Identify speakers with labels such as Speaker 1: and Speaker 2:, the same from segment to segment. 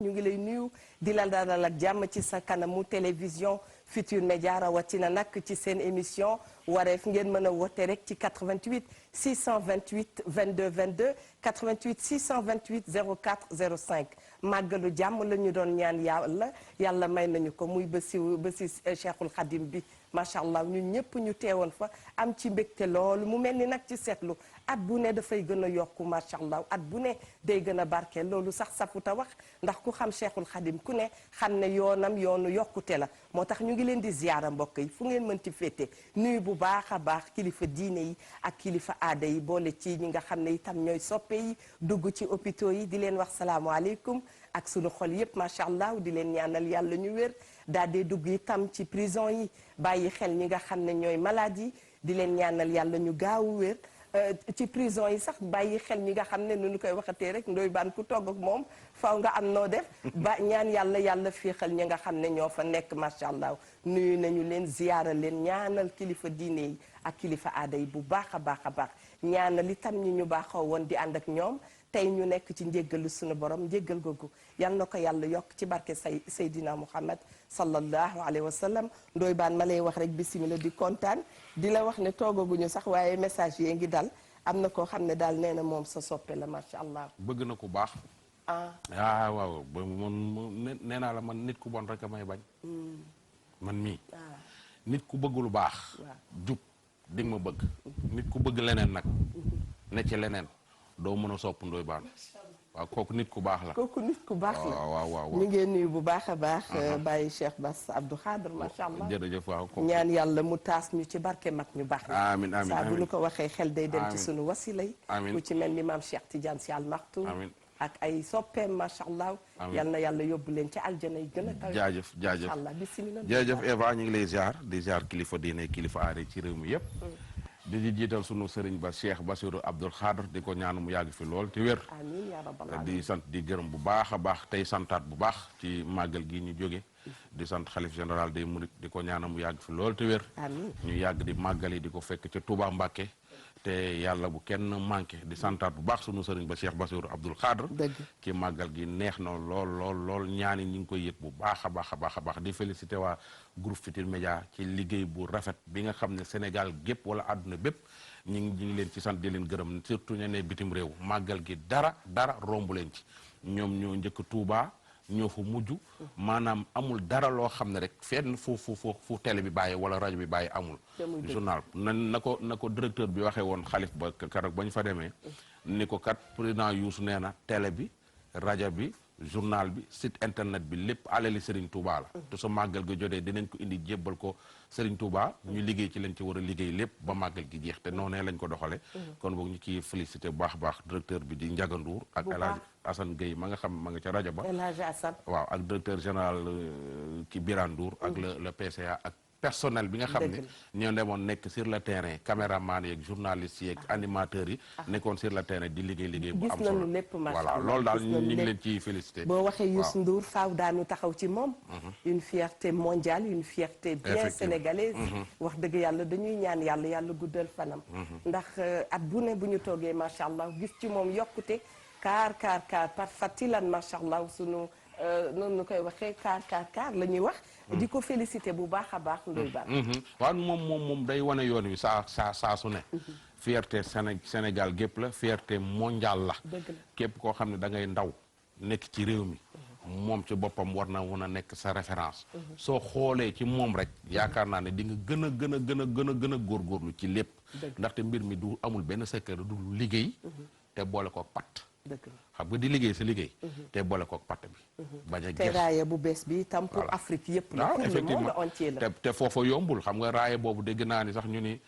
Speaker 1: ñu ngi lay nuyu di la dalal ak jàmm ci sa kanamu télévision Futur Média rawatina nag ci seen émission wareef ngeen mën a woote rek ci 88 628 22 22 88 628 04 05 màggalu jàmm la ñu doon ñaan yàlla may nañu ko muy bési Cheikhul Khadim bi macha allah ñun ñëpp ñu teewoon fa am ci mbégte loolu mu mel ni nag ci seetlu at bu ne dafay gën a yokku macha allah at bu ne day gën a barkeel loolu sax safuta wax ndax ku xam Cheikhul Khadim ku ne xam ne yoonam yoonu yokkute la moo tax ñu ngi leen di ziyaara mbokk yi fu ngeen mën ci féete nuyu bu baax a baax kilifa diine yi ak kilifa aada yi boole ci ñi nga xam ne itam ñooy soppe yi dugg ci hôpitaux yi di leen wax salaamaaleykum ak sunu xol yépp macha allah di leen ñaanal yàlla ñu wér daal di dugg itam ci prison yi bàyyi xel ñi nga xam ne ñooy malade yi di leen ñaanal yàlla ñu gaawu wér ci prison yi sax bàyyi xel ñi nga xam ne nu ñu koy waxatee rek ndoy baan ku togg ak moom faw nga am noo def ba ñaan yàlla féexal ñi nga xam ne ñoo fa nekk macha allah nuyu nañu leen ziyaara leen ñaanal kilifa diine yi ak kilifa aada yi bu baax a baax a baax ñaanal itam ñi ñu baaxoo woon di ànd ak ñoom tey ñu nekk ci njéggalu suñu borom njéggal googu yal na ko yàlla yokk ci barke Seydina Muhammad sallallahu alayhi wa sallam ndoy baan ma lay wax rek bismillah di kontaan di la wax ne toogaguñu sax waaye message yee ngi dal am na koo xam ne daal nee na moom sa soppe la macha allah.
Speaker 2: bëgg na ku baax. waaw man nee naa la man nit ku bon rek a may bañ. man mii. nit ku bëgg lu baax. jub di nga ma bëgg. nit ku bëgg leneen nag. ne ci leneen. doo mën a sopp ndoy baan waaw kooku nit ku baax la
Speaker 1: kooku nit ku baax la
Speaker 2: waaw
Speaker 1: ñu ngeen nuyu bu baax a baax Baye Cheikh Bass Abdou Khadr macha allah
Speaker 2: jërëjëf waaw
Speaker 1: ñaan yàlla mu taas ñu ci barke mag ñu baax
Speaker 2: amiin amiin
Speaker 1: saa bu ñu ko waxee xel day dem ci sunu wasila yi
Speaker 2: amiin
Speaker 1: ku ci mel ni maam Cheikh Tidiane Sy Al Maktoum ak ay soppeem macha allah yal na yàlla yóbbu leen ci aljana yi gën a taw
Speaker 2: jaajëf
Speaker 1: macha allah bismillah
Speaker 2: jërëjëf Eva ñu ngi lay ziar di ziar kilifa diine kilifa aada ci réew mi yëpp di jiital sunu sëriñ ba Cheikh Bassirou Abdoul Khadr di ko ñaan mu yàgg fi lool te wér
Speaker 1: amiin yaa rabbal aalamiin
Speaker 2: di sant di gërëm bu baax a baax tey santaat bu baax ci màggal gi ñu jóge di sant xalif général des mourides di ko ñaanal mu yàgg fi lool te wér ñu yàgg di màggali di ko fekk ca Touba Mbacké te yàlla bu kenn manqué di santaat bu baax sunu sëriñ ba Cheikh Bassirou Abdoul Khadr ci màggal gi neex na lool ñaani ñi ngi koy yëg bu baax a baax di félicité waa groupe Futur Média ci liggéey bu rafet bi nga xam ne Sénégal gépp wala àdduna bépp ñi ngi leen ci sant di leen gërëm surtout ña ne bitim réew màggal gi dara romb leen ci ñoom ñoo njëkk Touba ñoo fa mujj maanaam amul dara loo xam ne rek fenn fu télé bi bàyyi wala rajo bi bàyyi amul journal na ko directeur bi waxee woon xalif ba keroog ba ñu fa demee ni ko kat président Youssou nee na télé bi rajo bi journal bi site internet bi lépp alali Serigne Touba la te sa màggal ga jotee dinañ ko indi jébbal ko Serigne Touba ñu liggéey ci lañ ci war a liggéey lépp ba màggal gi jeex te noonee lañ ko doxale kon boog ñu ciy félicité bu baax a baax directeur bi di Ndiaga Ndour ak El Hadj Assane Gueye ma nga xam ma nga ca rajo ba
Speaker 1: El Hadj Assane waaw
Speaker 2: ak directeur général ki Birane Ndour ak le PCA ak personnel bi nga xam ne ñoo demoon nekk sur le terrain caméraman yeeg journalistes yeeg animateurs yi nekkoon sur le terrain di liggéey bu am solo voilà loolu daal ñu ngi leen ciy félicité
Speaker 1: boo waxee Youssou Ndour faaw daanu taxaw ci moom une fierté mondiale une fierté bien sénégalaise wax dëgg yàlla dañuy ñaan yàlla guddal fanam ndax at bu ne bu ñu toogee macha allah gis ci moom yokkute kaar par fatilan macha allah sunu noonu ñu koy waxee kaar la ñuy wax di ko félicité bu baax a baax ndoy baax
Speaker 2: waaw moom day wane yoon wi saa su ne fierté Sénégal gépp la fierté mondiale la képp koo xam ne da ngay ndaw nekk ci réew mi moom ci boppam war na a nekk sa référence soo xoolee ci moom rek yaakaar naa ne di nga gën a góorgóorlu ci lépp ndaxte mbir mi du amul benn secret du liggéey te boole ko pat xam nga di liggéey sa liggéey te boole kook patt bi bañ a
Speaker 1: te raaya bu bees bi tam pour Afrique yëpp la pour le monde entier la
Speaker 2: te foofa yombul xam nga raaya boobu dégg naa ni sax ñu ni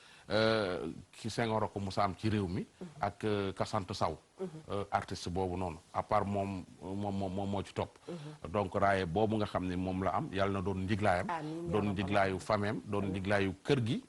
Speaker 2: ki Senghor ko musa am ci réew mi ak Kasant Saw artiste boobu noonu à part moom moo ci topp donc raaya boobu nga xam ne moom la am yàlla na doon njiglaayam doon njiglaayu fameem doon njiglaayu kër gi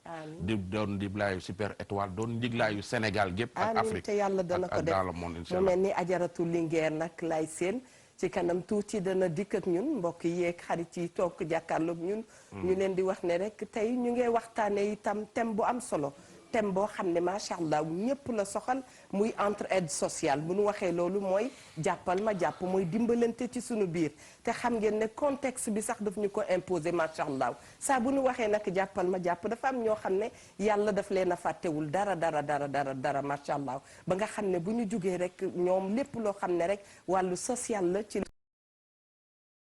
Speaker 2: doon njiglaayu Super Étoile doon njiglaayu Sénégal gépp ak Afrique
Speaker 1: te yàlla dana ko def
Speaker 2: dans le monde incha
Speaker 1: allah mu mel ni ajaratu Linguère nag lay seen ci kanam tuuti dana dikk ak ñun mbokk yeeg xarit yi toog jàkkaarloog ñun ñu leen di wax ne rek tey ñu ngi waxtaane itam thème bu am solo thème boo xam ne macha allah ñëpp la soxal muy entraide sociale bu nu waxee loolu mooy jàppal ma jàpp mooy dimbalante ci sunu biir te xam ngeen ne contexte bi sax daf ñu ko imposer macha allah saa bu nu waxee nag jàppal ma jàpp dafa am ñoo xam ne yàlla daf leen a fàttewul dara macha allah ba nga xam ne bu ñu jugee rek ñoom lépp loo xam ne rek wàllu social la ci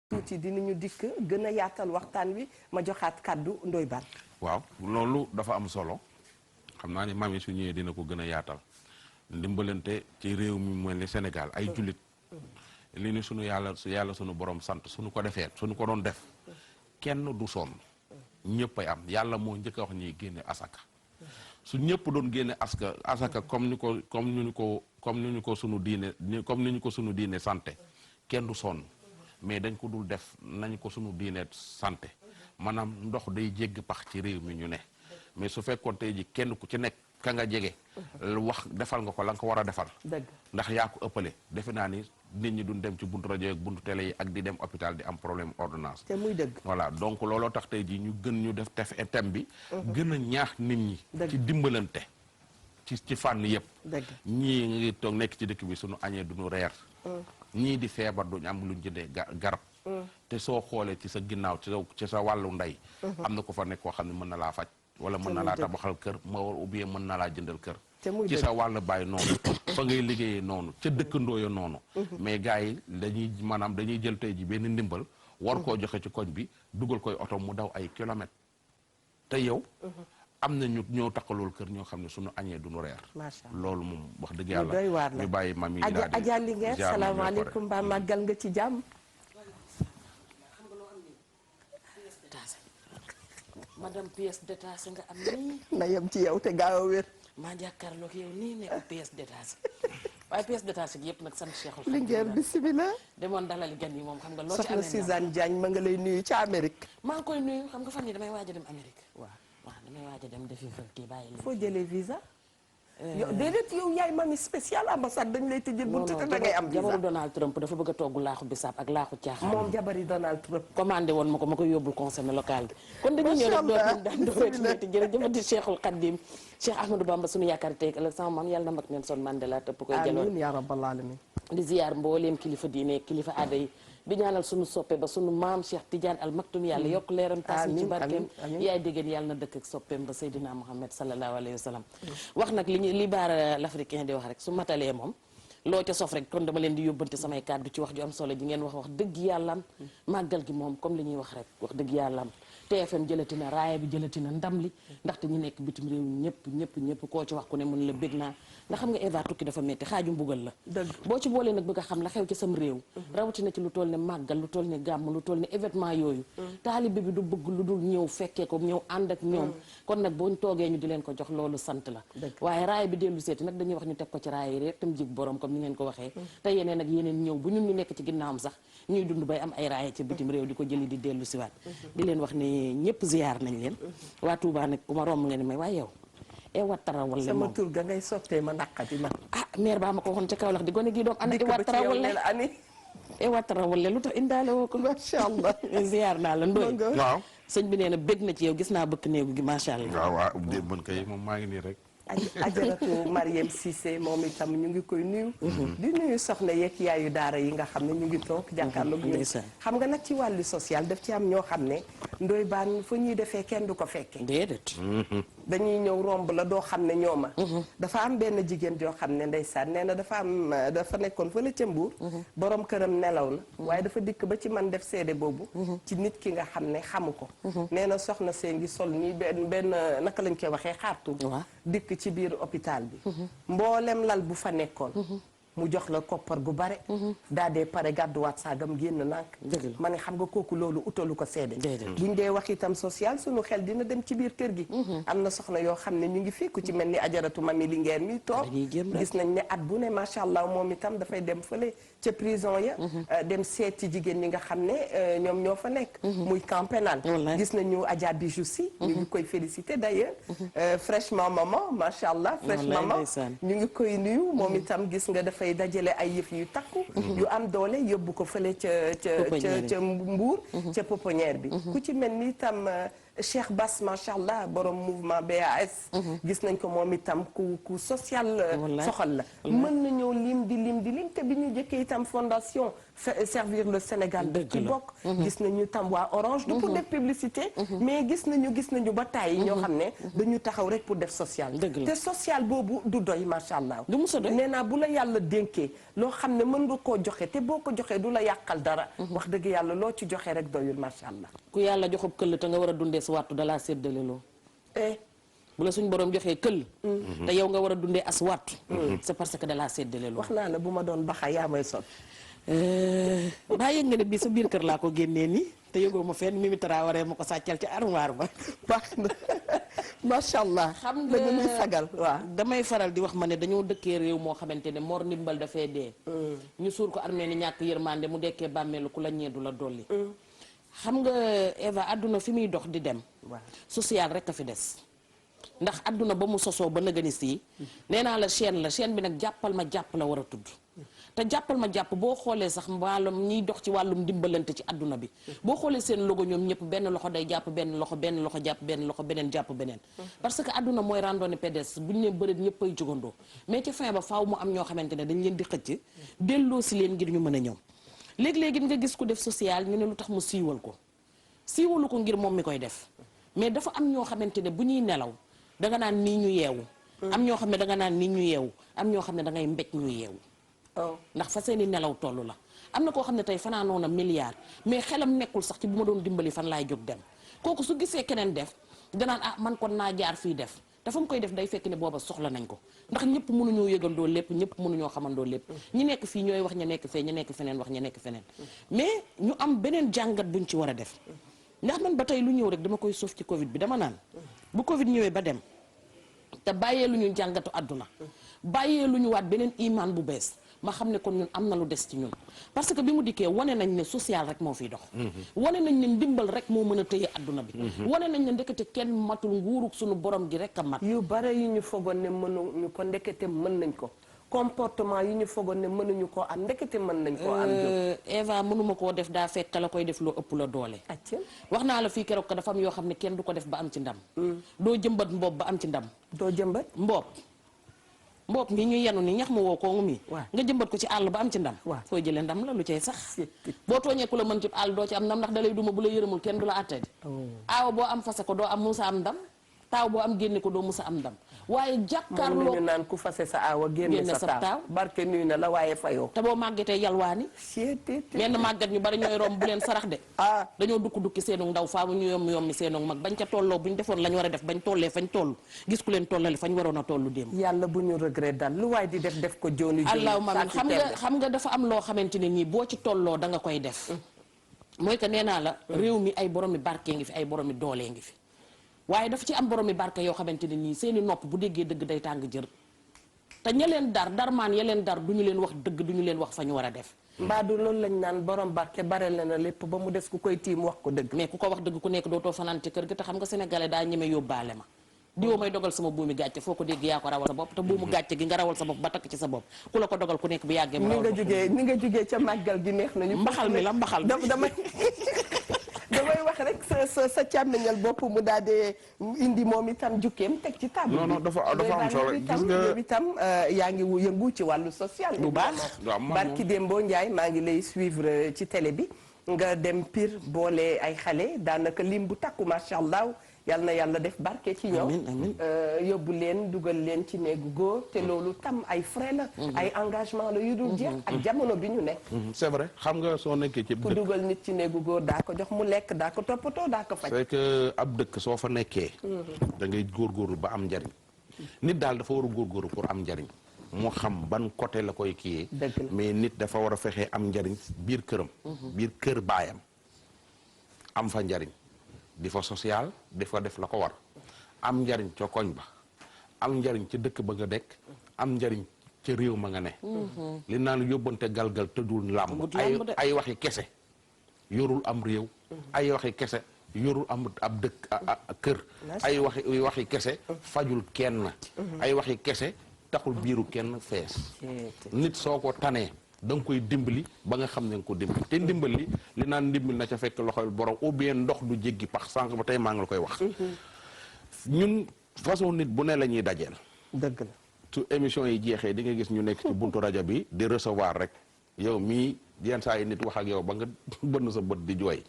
Speaker 1: tuuti dinañu dikk gën a yaatal waxtaan wi ma joxaat kàddu Ndoye Bane.
Speaker 2: waaw loolu dafa am solo xam naa ne mami su ñëwee dina ko gën a yaatal ndimbalante ci réew mi mel ni Sénégal ay jullit li ni sunu yàlla sunu borom sant suñu ko defee suñu ko doon def kenn du sonn ñëpp ay am yàlla moo njëkk a wax ñuy génne asaka su ñëpp doon génne asaka comme ni ñu ko sunu diine santé kenn du sonn mais dañ ko dul def nañ ko sunu diine santé maanaam ndox day jégg pax ci réew mi ñu ne mais su fekkoon tey ji kenn ku ci nekk ka nga jege wax defal nga ko la nga ko war a defal ndax yaa ko ëppale defe naa ni nit ñi duñ dem ci buntu rajo ak buntu télé yi ak di dem hôpital di am problème ordonnance
Speaker 1: te muy dëgg
Speaker 2: voilà donc looloo tax tey ji ñu gën ñu def thème bi gën a ñaax nit ñi ci dimbalante ci fànn yëpp ñii ngi toog nekk ci dëkk bi suñu añee duñu reer ñii di feebar duñu am luñ jëndee garab te soo xoolee ci sa ginnaaw ci sa wàllu ndey am na ko fa nekk koo xam ne mën na laa faj wala mën na laa tabaxal kër ou bien mën na laa jëndal kër ci sa wàllu bàyyi noonu fa ngay liggéeyee noonu ca dëkkandooya noonu mais gars yi dañuy jël tey ji benn ndimbal war koo joxe ci koñ bi dugal koy oto mu daw ay kilomètres te yow am na ñu ñëw takkalool kër ñoo xam ne suñu añee duñu reer loolu moom wax dëgg yàlla ñu bàyyi mami
Speaker 1: Adja Linguère salaamaaleykum mbaa màggal nga ci jàmm
Speaker 3: madame pièce détachée nga am nii
Speaker 1: na yem ci yow te gaaw a wér
Speaker 3: maa jàkkaarloog yow nii nekk pièce détachée waaye pièce détachée gi yëpp nag sant Cheikhul
Speaker 1: Linguère bismillah
Speaker 3: demoon dalali gan yi moom xam nga loo ci
Speaker 1: soxna Suzanne Diagne ma nga lay nuyu ca Amérique
Speaker 3: maa ngi koy nuyu xam nga fan yi damay waaj a dem Amérique waaw damay waaj a dem defi fa kii bàyyi
Speaker 1: foo jëlee visa yow déedéet yow yaay mami spécial ambassade dañ lay tëjël buntu te da ngay am visa
Speaker 3: jabaru Donald Trump dafa bëgg a togg laaxu bisaab ak laaxu caaxaan
Speaker 1: moom jabari Donald Trump
Speaker 3: commandé woon ma ko yóbbul consommé local bi kon dañuy ñëw rek daan dooreeti jërëjëfati Cheikhul Khadim Cheikh Ahmadou Bamba suñu yaakaar tey ëllëg sama maam yàlla na mag Nelson Mandela tëpp koy jaloon
Speaker 1: amiin yaa rabbal alamin
Speaker 3: di ziyaar mbooleem kilifa diine kilifa aada yi di ñaanal suñu soppe ba suñu maam Cheikh Tidiane Al Maktoum yàlla yokk leeram tas ci barkeem yaay déggéen yàlla na dëkk ak soppeem ba Seydina Muhammad sallallahu alayhi wa sallam wax nag li baara l'africain di wax rek su matalee moom loo ca sof rek kon dama leen di yóbbante samay kàddu ci wax ju am solo ji ngeen wax dëgg yàllam màggal gi moom comme li ñuy wax rek wax dëgg yàllam TFM jëlati na raaya bi jëlati na ndam li ndaxte ñu nekk bitim réew ñëpp koo ci wax ku ne mën la bég naa ndax xam nga Eva tukki dafa metti xaaju mbugal la boo ci boolee nag bëgg a xam la xew ci sam réew rawatina ci lu toll ne màggal lu toll ne gàmm lu toll ne événement yooyu taalibe bi du bëgg lu dul ñëw fekkee ko ñëw ànd ak ñoom kon nag boo ñu toogee ñu di leen ko jox loolu sant la waaye raaya bi dellu seeti nag dañuy wax ñu teg ko ci raaya yi rek tam jig borom comme ni ngeen ko waxee te yeneen ak yeneen ñëw bu ñun ñu nekk ci ginnaawam sax ñuy dund bay am ay raaya ci bitim réew di ko jëli di dellu siwaat di leen wax ne ñëpp ziyaar nañ leen waa Touba nag ku ma romb nga ni may waaye yow e wattara wala
Speaker 1: sama tur ga ngay sottee ma naqati ma
Speaker 3: maire baa ma ko waxoon ca Kaolack di gone gi doom ana e wattara wala
Speaker 1: ani
Speaker 3: e wattara wala lu tax indaale woo ko
Speaker 1: macha allah
Speaker 3: ziyaar naa la Ndoye
Speaker 2: waaw
Speaker 3: sëñ bi nee na bég na ci yow gis naa bëkk néegu gi macha allah
Speaker 2: waaw mën kay moom maa ngi nii rek
Speaker 1: ajaratu Mariam Cissé moom itam ñu ngi koy nuyu di nuyu soxna yeeg yaayu daara yi nga xam ne ñu ngi toog jàkkaarloog ñu xam nga nag ci wàllu social daf ci am ñoo xam ne Ndoye Bane fa ñuy defee kenn du ko fekke
Speaker 3: déedéet
Speaker 1: dañuy ñëw romb la doo xam ne ñooma dafa am benn jigéen joo xam ne ndeysaan nee na dafa nekkoon fële ca Mbuur borom këram nelaw na waaye dafa dikk ba ci man def seede boobu ci nit ki nga xam ne xamu ko nee na soxna see ngi sol nii benn naka lañ koy waxee xaartu dikk ci biir hôpital bi mboolem lal bu fa nekkoon mu jox la koppar gu bare daa dee pare gàdduwaat saagam génn nànk ma ne xam nga kooku loolu utalu ko seede buñ dee wax itam social sunu xel dina dem ci biir kër gi am na soxna yoo xam ne ñu ngi fii ku ci mel ni ajaratu mami Linguère mi toog gis nañ ne at bu ne macha allah moom itam dafay dem fële ca prison ya dem seet ci jigéen ñi nga xam ne ñoom ñoo fa nekk muy camp pénal gis nañu Adja Bijou si ñu ngi koy féliciter d'ailleurs fraîchement maman macha allah fraîche maman ñu ngi koy nuyu moom itam gis nga dafay dajale ay yëf yu takku yu am doole yóbbu ko fële ca Mbuur ca pouponnière bi ku ci mel ni itam Cheikh Bass macha allah borom mouvement BAS. gis nañ ko moom itam ku social. soxal la mën nañoo lim di lim te bi ñu jëkkee itam fondation servir le Sénégal. dëgg ci bokk. gis nañu tam waa Orange. du pour def publicité. mais gis nañu ba tàyyi ñoo xam ne dañu taxaw rek pour def social. te social boobu du doy macha allah. du musa doy nee naa bu la yàlla dénkee loo xam ne mën nga koo joxe te boo ko joxee du la yàqal dara. wax dëgg yàlla loo ci joxe rek doyul macha allah.
Speaker 3: ku yàlla joxub këll te nga war a dundee sa wattu dalaa séddale loo. bu la suñ borom joxee këll. te yow nga war a dundee as wattu. c'est parce que dalaa séddale loo.
Speaker 1: wax naa la bu ma doon baxa yaa may sot.
Speaker 3: baa yëg nga ne bii sa biir kër laa ko génnee nii te yëgoo ma fenn Mimi Traoré ma ko sàccal ci armoire ba.
Speaker 1: baax na macha allah.
Speaker 3: xam nga
Speaker 1: dañu sagal waaw.
Speaker 3: damay faral di wax ma ne dañoo dëkkee réew moo xamante ne Mor Ndimbal dafay dee. ñu suur ko armée ni ñàkk yërmande mu dekkee bàmmeelu ku la ñeedu la dolli. xam nga Eva àdduna fi muy dox di dem. social rek a fi des. ndax àdduna ba mu sosoo ba nëgëni sii. nee naa la chaîne bi nag jàppal ma jàpp la war a tudd. te jàppal ma jàpp boo xoolee sax wàllum ñiy dox ci wàllum dimbalante ci àdduna bi. boo xoolee seen logo ñoom ñëpp benn loxo day jàpp benn loxo jàpp benn loxo beneen jàpp beneen. parce que àdduna mooy randonnée pédestre bu ñu nee bëreet ñëpp ay jugandoo mais ci fin ba faaw mu am ñoo xamante ne dañ leen di xëcc delloo si leen ngir ñu mën a ñëw. léegi-léegi nga gis ku def social ñu ne lu tax mu siiwal ko siiwalu ko ngir moom mi koy def mais dafa am ñoo xamante ne bu ñuy nelaw danga naan nii ñu yeewu. am ñoo xam ne danga naan nii ñu yeewu am ñoo xam ne dangay mbéj ñu yeewu. ndax fa seeni nelaw tollu la am na koo xam ne tey fanaanoon na milliard mais xelam nekkul sax ci bu ma doon dimbali fan laay jóg dem kooku su gisee keneen def danaan man kon naa jaar fii def dafa mu koy def day fekk ne booba soxla nañ ko ndax ñëpp mënuñoo yëgandoo lépp ñëpp mënuñoo xamandoo lépp ñi nekk fii ñooy wax ña nekk fee ña nekk feneen wax ña nekk feneen mais ñu am beneen jàngat buñ ci war a def ndax man ba tey lu ñëw rek dama koy suuf ci Covid bi dama naan bu Covid ñëwee ba dem te bàyyee lu ñu jàngatu àdduna bàyyee lu ñu waat beneen imaan bu bees ma xam ne kon ñun am na lu des ci ñun parce que bi mu dikkee wane nañ ne social rek moo fiy dox wane nañ ne ndimbal rek moo mën a tëye adduna bi wane nañ ne ndekete kenn matul nguurug suñu borom gi rek a mat
Speaker 1: yu bare yu ñu fogoon ne mënuñu ko ndekete mën nañ ko comportement yi ñu fogoon ne mënuñu koo am ndekete mën nañ koo am
Speaker 3: Eva mënuma koo def daa fekk la koy def loo ëpp la doole wax naa la fii keroog ko dafa am yoo xam ne kenn du ko def ba am ci ndam doo jëmbat mboob ba am ci ndam
Speaker 1: doo jëmbat
Speaker 3: mboob mi ñu yenu ni ñax ma woo koongu mi nga jëmbat ko ci àll ba am ci ndam foo jëlee ndam la lu cay sax boo tooñee ku la mën ci àll doo ci am ndam ndax dalay duma bu la yërëmul kenn du la àtte di aawa boo am fase ko doo am musa am ndam taaw boo am génne ko doo musa am ndam waaye jàkkaarloo
Speaker 1: ñu naan ku fase sa aawa génne sa taaw barke nuyu na la waaye fayoo
Speaker 3: te boo màggetee yalwaani menn màggat ñu bari ñooy romb bu leen sarax de dañoo dukki seenu ndaw faamu ñu yommi seenu mag bañ ca tolloo bu ñu defoon la ñu war a def bañ tollee fañ toll gis ku leen tollale fañ waroon a tollu démb
Speaker 1: yàlla bu ñu regret dal lu waay di def ko jooni
Speaker 3: allahumma amin xam nga dafa am loo xamante ne nii boo ci tolloo da nga koy def mooy que nee naa la réew mi ay boromi barkee ngi fi ay boromi doolee ngi fi waaye dafa ci am boromi barke yoo xamante ne nii seeni nopp bu déggee dëgg day tàng jër te ña leen darmaan ya leen dar du ñu leen wax dëgg du ñu leen wax fa ñu war a def
Speaker 1: mbaa du loolu lañ naan borom barke bare la na lépp ba mu des ku koy tiim wax ko dëgg
Speaker 3: mais ku ko wax dëgg ku nekk dootoo fanaan ci kër gi te xam nga sénégalais daa ñeme yóbbaale ma diwoo may dogal sama buumi gàcce foo ko dégg yaa ko rawal sa bopp te buumu gàcce gi nga rawal sa bopp ba takk ci sa bopp ku la ko dogal ku nekk bu yàggee
Speaker 1: ni nga jógee ca màggal gi neex nañu
Speaker 3: mbaxal mi la mbaxal
Speaker 1: damay wax rek sa càmmiñal bopp mu daal di indi moom itam jukkeem teg ci table
Speaker 2: non dafa am solo gis nga
Speaker 1: yow itam yaa ngi yëngu ci wàllu social
Speaker 3: bu baax
Speaker 1: barki Dembo Ndiaye maa ngi lay suivre ci télé bi nga dem Pire boole ay xale daanaka lim bu takku macha allah yal na yàlla def barke ci ñoom yóbbu leen dugal leen ci néegu góor te loolu tam ay frais la ay engagement la yu dul jeex ak jamono bi ñu nekk
Speaker 2: c'est vrai xam nga soo nekkee ci
Speaker 1: ku dugal nit ci néegu góor daa ko jox mu lekk daa ko toppatoo daa ko faj
Speaker 2: c'est que ab dëkk soo fa nekkee da ngay góorgóorlu ba am njariñ nit daal dafa war a góorgóorlu pour am njariñ moo xam ban côté la koy kiyee mais nit dafa war a fexee am njariñ biir këram biir kër baayam am fa njariñ di fa social di fa def la ko war am njariñ ca koñ ba am njariñ ca dëkk ba nga dekk am njariñ ca réew ma nga ne li naan yóbbante galgal tëddul làmb ay waxi kese yorul am réew ay waxi kese yorul am ab dëkk kër ay waxi kese fajul kenn ay waxi kese taxul biiru kenn fees nit soo ko tanee da nga koy dimbali ba nga xam ne nga ko dimbali te ndimbali li naan ndimbali na ca fekk loxol borom ou bien ndox du jéggi pax sànq ba tey maa ngi la koy wax ñun façon nit bu ne la ñuy dajeel
Speaker 1: dëgg la
Speaker 2: su émission yi jeexee di nga gis ñu nekk ci buntu rajo bi di recevoir rek yow mii yenn saa yi nit wax ak yow ba nga bënn sa bët di jooy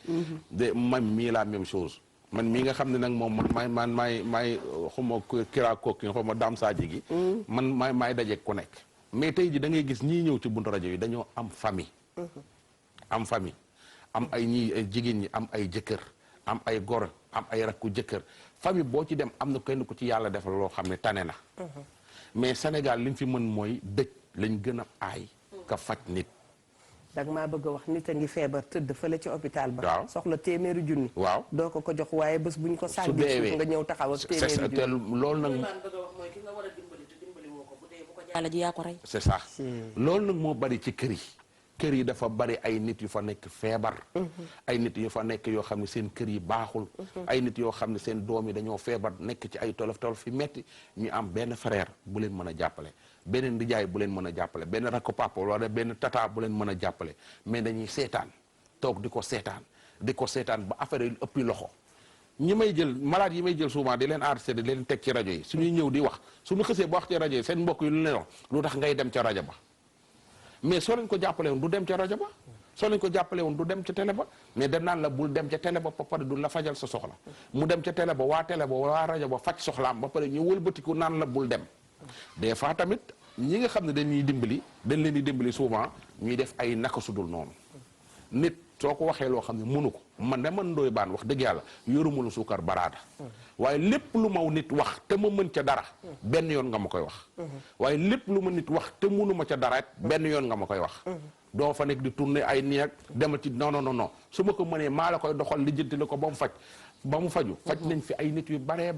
Speaker 2: de man mii la même chose man mii nga xam ne nag moom man maay xuma kiraa kooki xuma daam saaji gi man maay dajeeg ku nekk mais tey ji da ngay gis ñii ñëw ci buntu rajo yi dañoo am famille am famille am ay ñii ay jigéen ñi am ay jëkkër am ay goro am ay rakku jëkkër famille boo ci dem am na kenn ku ci yàlla defal loo xam ne tane na mais Sénégal li ñu fi mën mooy dëj lañ gën a aay ka faj nit
Speaker 1: dag maa bëgg a wax nit a ngi feebar tëdd fële ci hôpital ba
Speaker 2: waaw
Speaker 1: soxla téeméeri junni
Speaker 2: waaw
Speaker 1: doo ko jox waaye bés bu ñu ko sànni suuf nga ñëw taxaw ak téeméeri
Speaker 2: te
Speaker 1: junni
Speaker 2: loolu nag
Speaker 3: yàlla ji yaa ko rey
Speaker 2: c'est ça loolu nag moo bari ci kër yi dafa bari ay nit yu fa nekk feebar ay nit yu fa nekk yoo xam ne seen kër yi baaxul ay nit yoo xam ne seen doom yi dañoo feebar nekk ci ay tolof tolof fi metti ñu am benn frère bu leen mën a jàppale benn ndijaay bu leen mën a jàppale benn rakk papa wala benn tata bu leen mën a jàppale mais dañuy seetaan toog di ko seetaan ba affaire yi ëppi loxo ñi may jël malade yi may jël souvent di leen enregistré di leen teg ci rajo yi suñuy ñëw di wax suñu xësee ba wax ci rajo yi seen mbokk yi lu leen wax lu tax ngay dem ca rajo ba mais soo leen ko jàppale woon du dem ca rajo ba soo leen ko jàppale woon du dem ca télé ba mais dañ naan la bul dem ca télé ba pare du la fajal sa soxla mu dem ca télé ba waa rajo ba faj soxlaam ba pare ñu wëlbatiku naan la bul dem des fois tamit ñi nga xam ne dañ leen di dimbali souvent ñuy def ay naka sudul noonu nit soo ko waxee loo xam ne mënu ko man de man Ndoye Bane wax dëgg yàlla yoruma lu suukar baraada waaye lépp lu maw nit wax te ma mën ca dara benn yoon nga ma koy wax waaye lépp lu ma nit wax te mënuma ca dara benn yoon nga ma koy wax doo fa nekk di tourner ay nii ak demal ci non su ma ko mënee maa la koy doxal lijjanti la ko ba mu faju faj nañ fi ay nit yu bare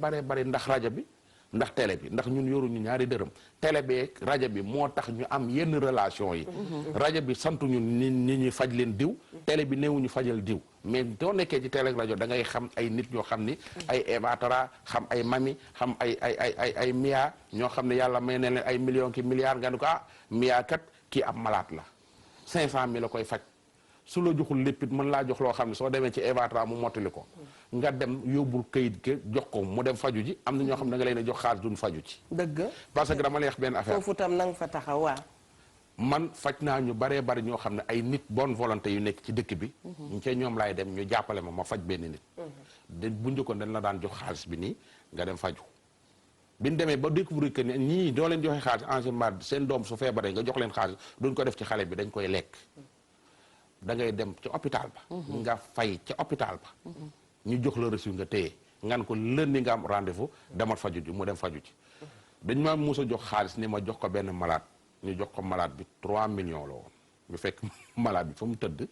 Speaker 2: ndax rajo bi ndax télé bi ndax ñun yoruñu ñaari dërëm télé bi rajo bi moo tax ñu am yenn relation yi rajo bi santuñu nit ñi faj leen diw télé bi néewuñu fajal diw mais doo nekkee ci télé ak rajo da ngay xam ay nit ñoo xam ni ay Eva Tra xam ay mami xam ay Mia ñoo xam ne yàlla may ne leen ay millions ki milliards nga ne ko Mia kat kii ab malade la 500 000 la koy faj su la joxul léppit mën laa jox loo xam ne soo demee ci Eva Tra mu mottali ko nga dem yóbbul kayit ke jox ko mu dem faju ji am na ñoo xam ne da nga leen a jox xaalis duñ faju ci dëgg parce que dama lay wax benn affaire
Speaker 1: foofu tam na nga fa taxaw waaw
Speaker 2: man faj naa ñu baree bari ñoo xam ne ay nit bonne volonté yu nekk ci dëkk bi ñu ca ñoom laay dem ñu jàppale ma faj benn nit bu njëkkoon dañ la daan jox xaalis bi nii nga dem faju bi ñu demee ba découvrir que ñii doo leen joxe xaalis en général seen doom su feebaree nga jox leen xaalis duñ ko def ci xale bi dañ koy lekk da ngay dem ca hôpital ba nga fay ca hôpital ba ñu jox la reçu nga téye ngan ko lundi nga am rendez-vous demal faju ji mu dem faju ji dañ ma mus a jox xaalis ni ma jox ko benn malade ñu jox ko malade bi 3 millions la woon ñu fekk malade bi fa mu tëdd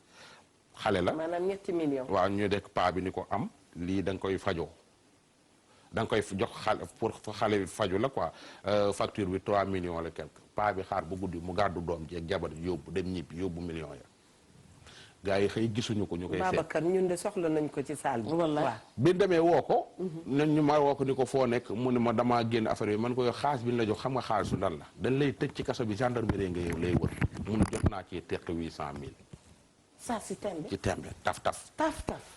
Speaker 2: xale la
Speaker 1: maanaam 7 millions
Speaker 2: waaw ñu dekk paa bi ni ko am lii da nga koy fajoo da nga koy jox xale pour xale bi faju la quoi facture bi 3 millions la quelque paa bi xaar bu guddi mu gàddu doom ji ak jabar yóbbu dem ñibbi yóbbu millions ya gaa yi xëy gisuñu ko ñu koy seet
Speaker 1: Babacar ñun de soxla nañ ko ci salle bi waaw
Speaker 2: bi demee woo ko ñu ma woo ko ni ko foo nekk mu ne ma damaa génn affaire yi man ko yow xaalis bi ñu la jox xam nga xaalisu lan la dañ lay tëj ci kaso bi gendarmerie nga yow lay wër mun jot naa ci teq 800 000
Speaker 1: ça si tembe
Speaker 2: ci tembe taf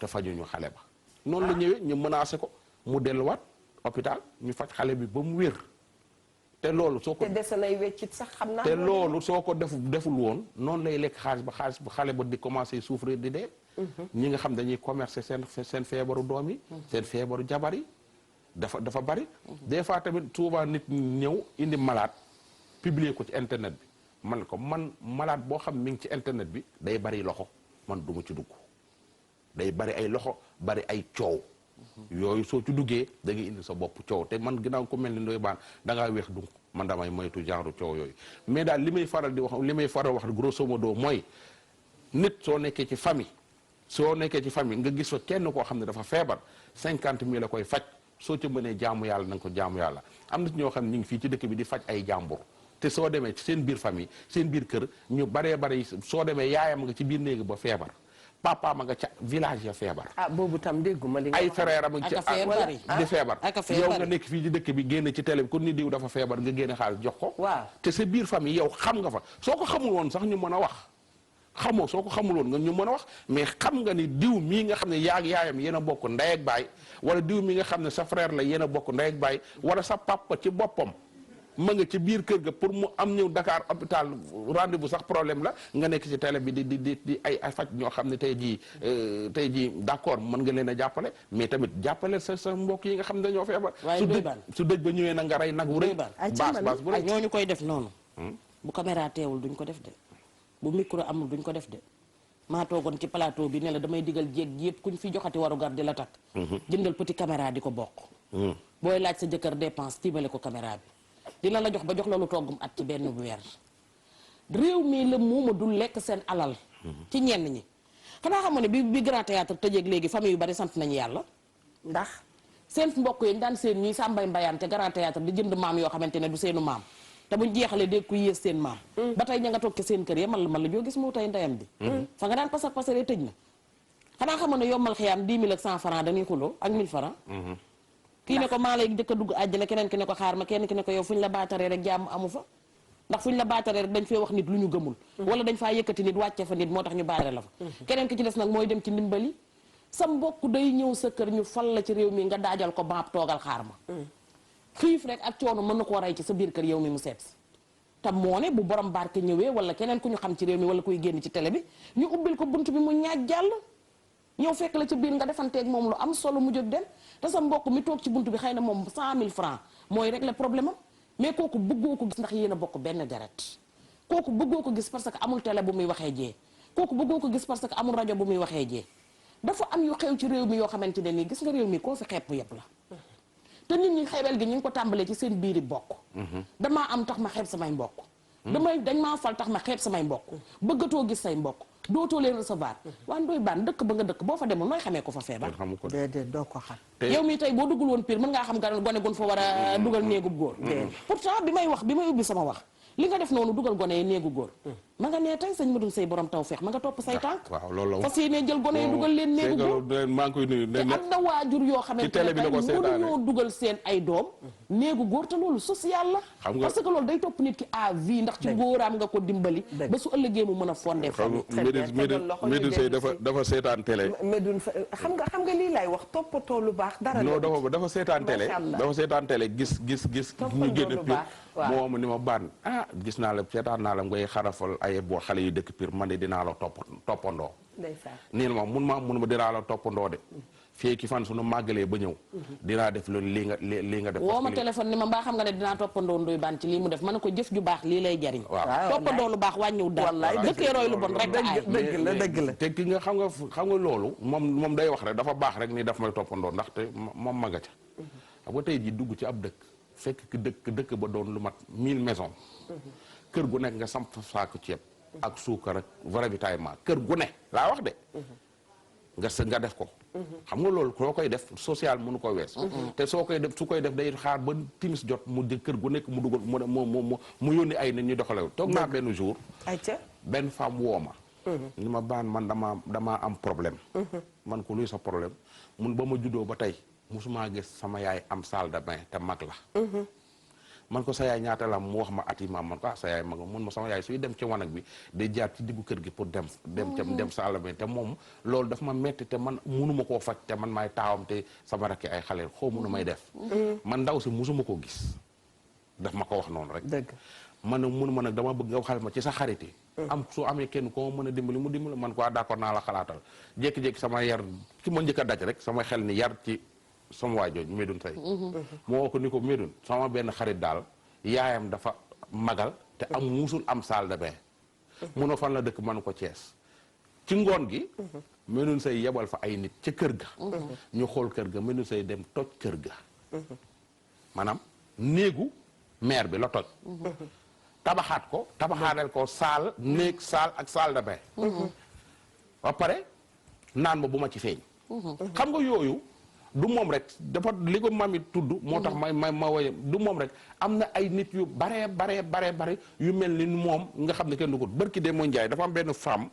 Speaker 2: te fajuñu xale ba noonu la ñëwee ñu menacé ko mu delluwaat hôpital ñu faj xale bi ba mu wér te loolu soo ko
Speaker 1: te dese nay weccit sax xam naa
Speaker 2: te loolu soo ko deful woon noonu lay lekk xaalis ba xale ba di commencé souffrir di dee ñi nga xam dañuy commercer seen feebaru doom yi seen feebaru jabar yi dafa bari des fois tamit souvent nit ñëw indi malade publier ko ci internet bi man malade boo xam mi ngi ci internet bi day bari loxo man du ma ci dugg day bari ay loxo bari ay coow yooyu soo ci duggee da ngay indi sa bopp coow te man ginnaaw ko mel ni Ndoye Bane da ngaa weex donc man damay moytu genre coow yooyu mais daal li may faral wax grosso modo mooy nit soo nekkee ci famille nga gis fa kenn koo xam ne dafa feebar 50 000 la koy faj soo ca mënee jaamu yàlla na nga ko jaamu yàlla am na ñoo xam ne ñu ngi fii ci dëkk bi di faj ay jàmbur te soo demee ci seen biir famille seen biir kër ñu baree soo demee yaayam nga ci biir néegi ba feebar papa ma nga ca village ya feebar.
Speaker 1: boobu tam dégguma li nga
Speaker 2: ay frère am ci di feebar yow nga nekk fii ci dëkk bi génn ci télé bi kon ni diw dafa feebar nga génne xaalis jox ko.
Speaker 1: waaw
Speaker 2: te sa biir famille yow xam nga fa soo ko xamul woon sax ñu mën a wax xamoo soo ko xamul woon nga ñu mën a wax mais xam nga ni diw mii nga xam ne yaa yaayam yéen a bokk ndey ak baay wala diw mi nga xam ne sa frère la yéen a bokk ndey ak baay wala sa papa ci boppam ma nga ci biir kër ga pour mu am ñëw Dakar hôpital rendez-vous sax problème la nga nekk ci télé bi di ay faj ñoo xam ne tey jii d'accord mën nga leen a jàppale mais tamit jàppale sa mbokk yi nga xam ne dañoo feebar. su dëj ba ñëwee na nga rey nag wu rëy. baas bu rëy
Speaker 3: ñooñu koy def noonu. bu caméra teewul duñ ko def de bu micro amul duñ ko def de maa toogoon ci plateau bi ne la damay digal jéeg yëpp kuñ fi joxati waru gar di la takk. jëndal petit caméra di ko bokk. booy laaj sa jëkkër dépense tiimale ko caméra bi. dina la jox ba jox la lu toggum at ci benn weer réew mi la muuma dul lekk seen alal ci ñenn ñi xanaa xam nga ne bi grand théâtre tëjeeg léegi famille yu bari sant nañu yàlla
Speaker 1: ndax
Speaker 3: seen mbokk yi daan seen ñuy sàmbay mbayaan te grand théâtre di jënd maam yoo xamante ne du seenu maam te buñ jeexalee dégg ku yées seen maam ba tey ña nga toog ci seen kër ya man la joo gis moo tey ndeyam bi fa nga daan pasar pasaree tëj na xanaa xam nga ne yombal xiyaam 10 000 ak 100 francs dañuy xuloo ak 1000 francs kii ne ko maa lay jëkk a dugg àjjana keneen ki ne ko xaar ma kenn ki ne ko yow fu ñu la baataree rek jàmm amu fa ndax fu ñu la baataree rek dañ fee wax nit lu ñu gëmul wala dañ faa yëkkati nit wàcce fa nit moo tax ñu baatare la fa keneen ki ci des nag mooy dem ci ndimbali sa mbokk day ñëw sa kër ñu fal la ci réew mi nga daajal ko baab toogal xaar ma xiif rek ak coono mën na koo rey ci sa biir kër yow mi mu seet te moo ne bu borom barke ñëwee wala keneen ku ñu xam ci réew mi wala kuy génn ci télé bi ñu ubbil ko bunt bi mu ñaaj jàll ñëw fekk la ci biir nga defanteeg moom lu am solo mu jóg dem te sa mbokk mi toog ci buntu bi xëy na moom 100 000 francs mooy régler problème am mais kooku bëggoo ko gis ndax yéen a bokk benn deret kooku bëggoo ko gis parce que amul télé bu muy waxee jee kooku bëggoo ko gis parce que amul rajo bu muy waxee jee dafa am yu xew ci réew mi yoo xamante ne nii gis nga réew mi koo fi xeeb yëpp la te nit ñi xeebel gi ñu ngi ko tàmbalee ci seen biiri bokk damaa am tax ma xeeb samay mbokk dañ maa fal tax ma xeeb samay mbokk bëggatoo gis say mbokk dootoo leen recevoir waa Ndoye Bane dëkk ba nga dëkk boo fa demul nooy xamee ko fa feebar
Speaker 1: déedéet doo ko xam
Speaker 3: yow mii tey boo duggul woon Pire mën ngaa xam gone gun fa war a dugal néegub góor pourtant bi may ubbi sama wax li nga def noonu dugal gone yi néegu góor ma nga nee tey sëñ Madoune Seye borom taw feex ma nga topp say tànk
Speaker 2: waaw loolu la
Speaker 3: fas yéene jël gone yi dugal leen néegu góor
Speaker 2: maa ngi koy nuyu
Speaker 3: te am na waajur yoo xamante ne tey mënuñoo dugal seen ay doom néegu góor te loolu social la parce que loolu day topp nit ki à vie ndax ci góoraam nga ko dimbali ba su ëllëgee mu mën a fondé
Speaker 2: Madoune Seye dafa seetaan télé
Speaker 1: Madoune xam nga lii lay wax toppatoo lu baax dara
Speaker 2: non dafa seetaan télé gis ñu génn Pire moo ni ma baan gis naa la seetaan naa la ngay xarafal ay boo xale yu dëkk Pire man de dinaa la toppandoo nii la mun ma dinaa la toppandoo de fii ki fan suñu màggalee ba ñëw dinaa def loolu lii nga def
Speaker 3: woo ma téléphone ni ma mbaa xam nga ne dinaa toppandoo Ndoye Bane ci lii mu def ma ne ko jëf ju baax lii lay jariñ toppandoo lu baax wàññiwul dara dëkkee roy lu bon rek
Speaker 2: dëgg la te ki nga xam nga loolu moom day wax rek dafa baax rek ni daf may toppandoo ndaxte moom ma nga ca xam nga tey ji dugg ci ab dëkk fekk ki dëkk ba doon lu mat 1000 maisons kër gu nekk nga samp saako ceeb ak suukar ak ravitaillement kër gu ne laa wax de nga def ko xam nga loolu soo koy def social mënu ko wees te soo koy def su koy def day xaar ba timis jot mu di kër gu nekk mu dugal mu yónni ay nit ñu doxalew toog naa benn jour benn femme woo ma ni ma baan man damaa am problème man ko luy sa problème mun ba ma juddoo ba tey musuma gis sama yaay am salle de bain te mag la man ko sa yaay ñaata la mu wax ma at yi man ko sa yaay mag mun ma sama yaay suy dem ci wanag bi day jaar ci diggu kër gi pour dem salle de bain te moom loolu daf ma metti te man munuma koo faj te man maay taawam te sama rakki ay xale xaw munu may def man ndaw si musuma ko gis daf ma ko wax noonu rek dëgg man nag munu ma nag dama bëgg nga waxal ma ci sa xarit yi am soo amee kenn ko mën a dimbali mu dimbali man ko d'accord naa la xalaatal jékki-jékki sama yar ki ma njëkk a daj rek sama xel ni yar ci sama waay jooju Madoune Seye moo woo ko ni ko Madoune sama benn xarit daal yaayam dafa magal te am musul am salle de bain munoo fan la dëkk man ko Thiès ci ngoon gi Madoune Seye yebal fa ay nit ca kër ga ñu xool kër ga Madoune Seye dem toj kër ga maanaam néegu maire bi la toj tabaxaatal ko salle néeg salle ak salle de bain ba pare naan ma bu ma ci feeñ xam nga yooyu du moom rek dafa li ko mami tudd moo tax ma woye du moom rek am na ay nit yu bare yu mel ni moom nga xam ne kenn du ko bërki de moo njaay dafa am benn femme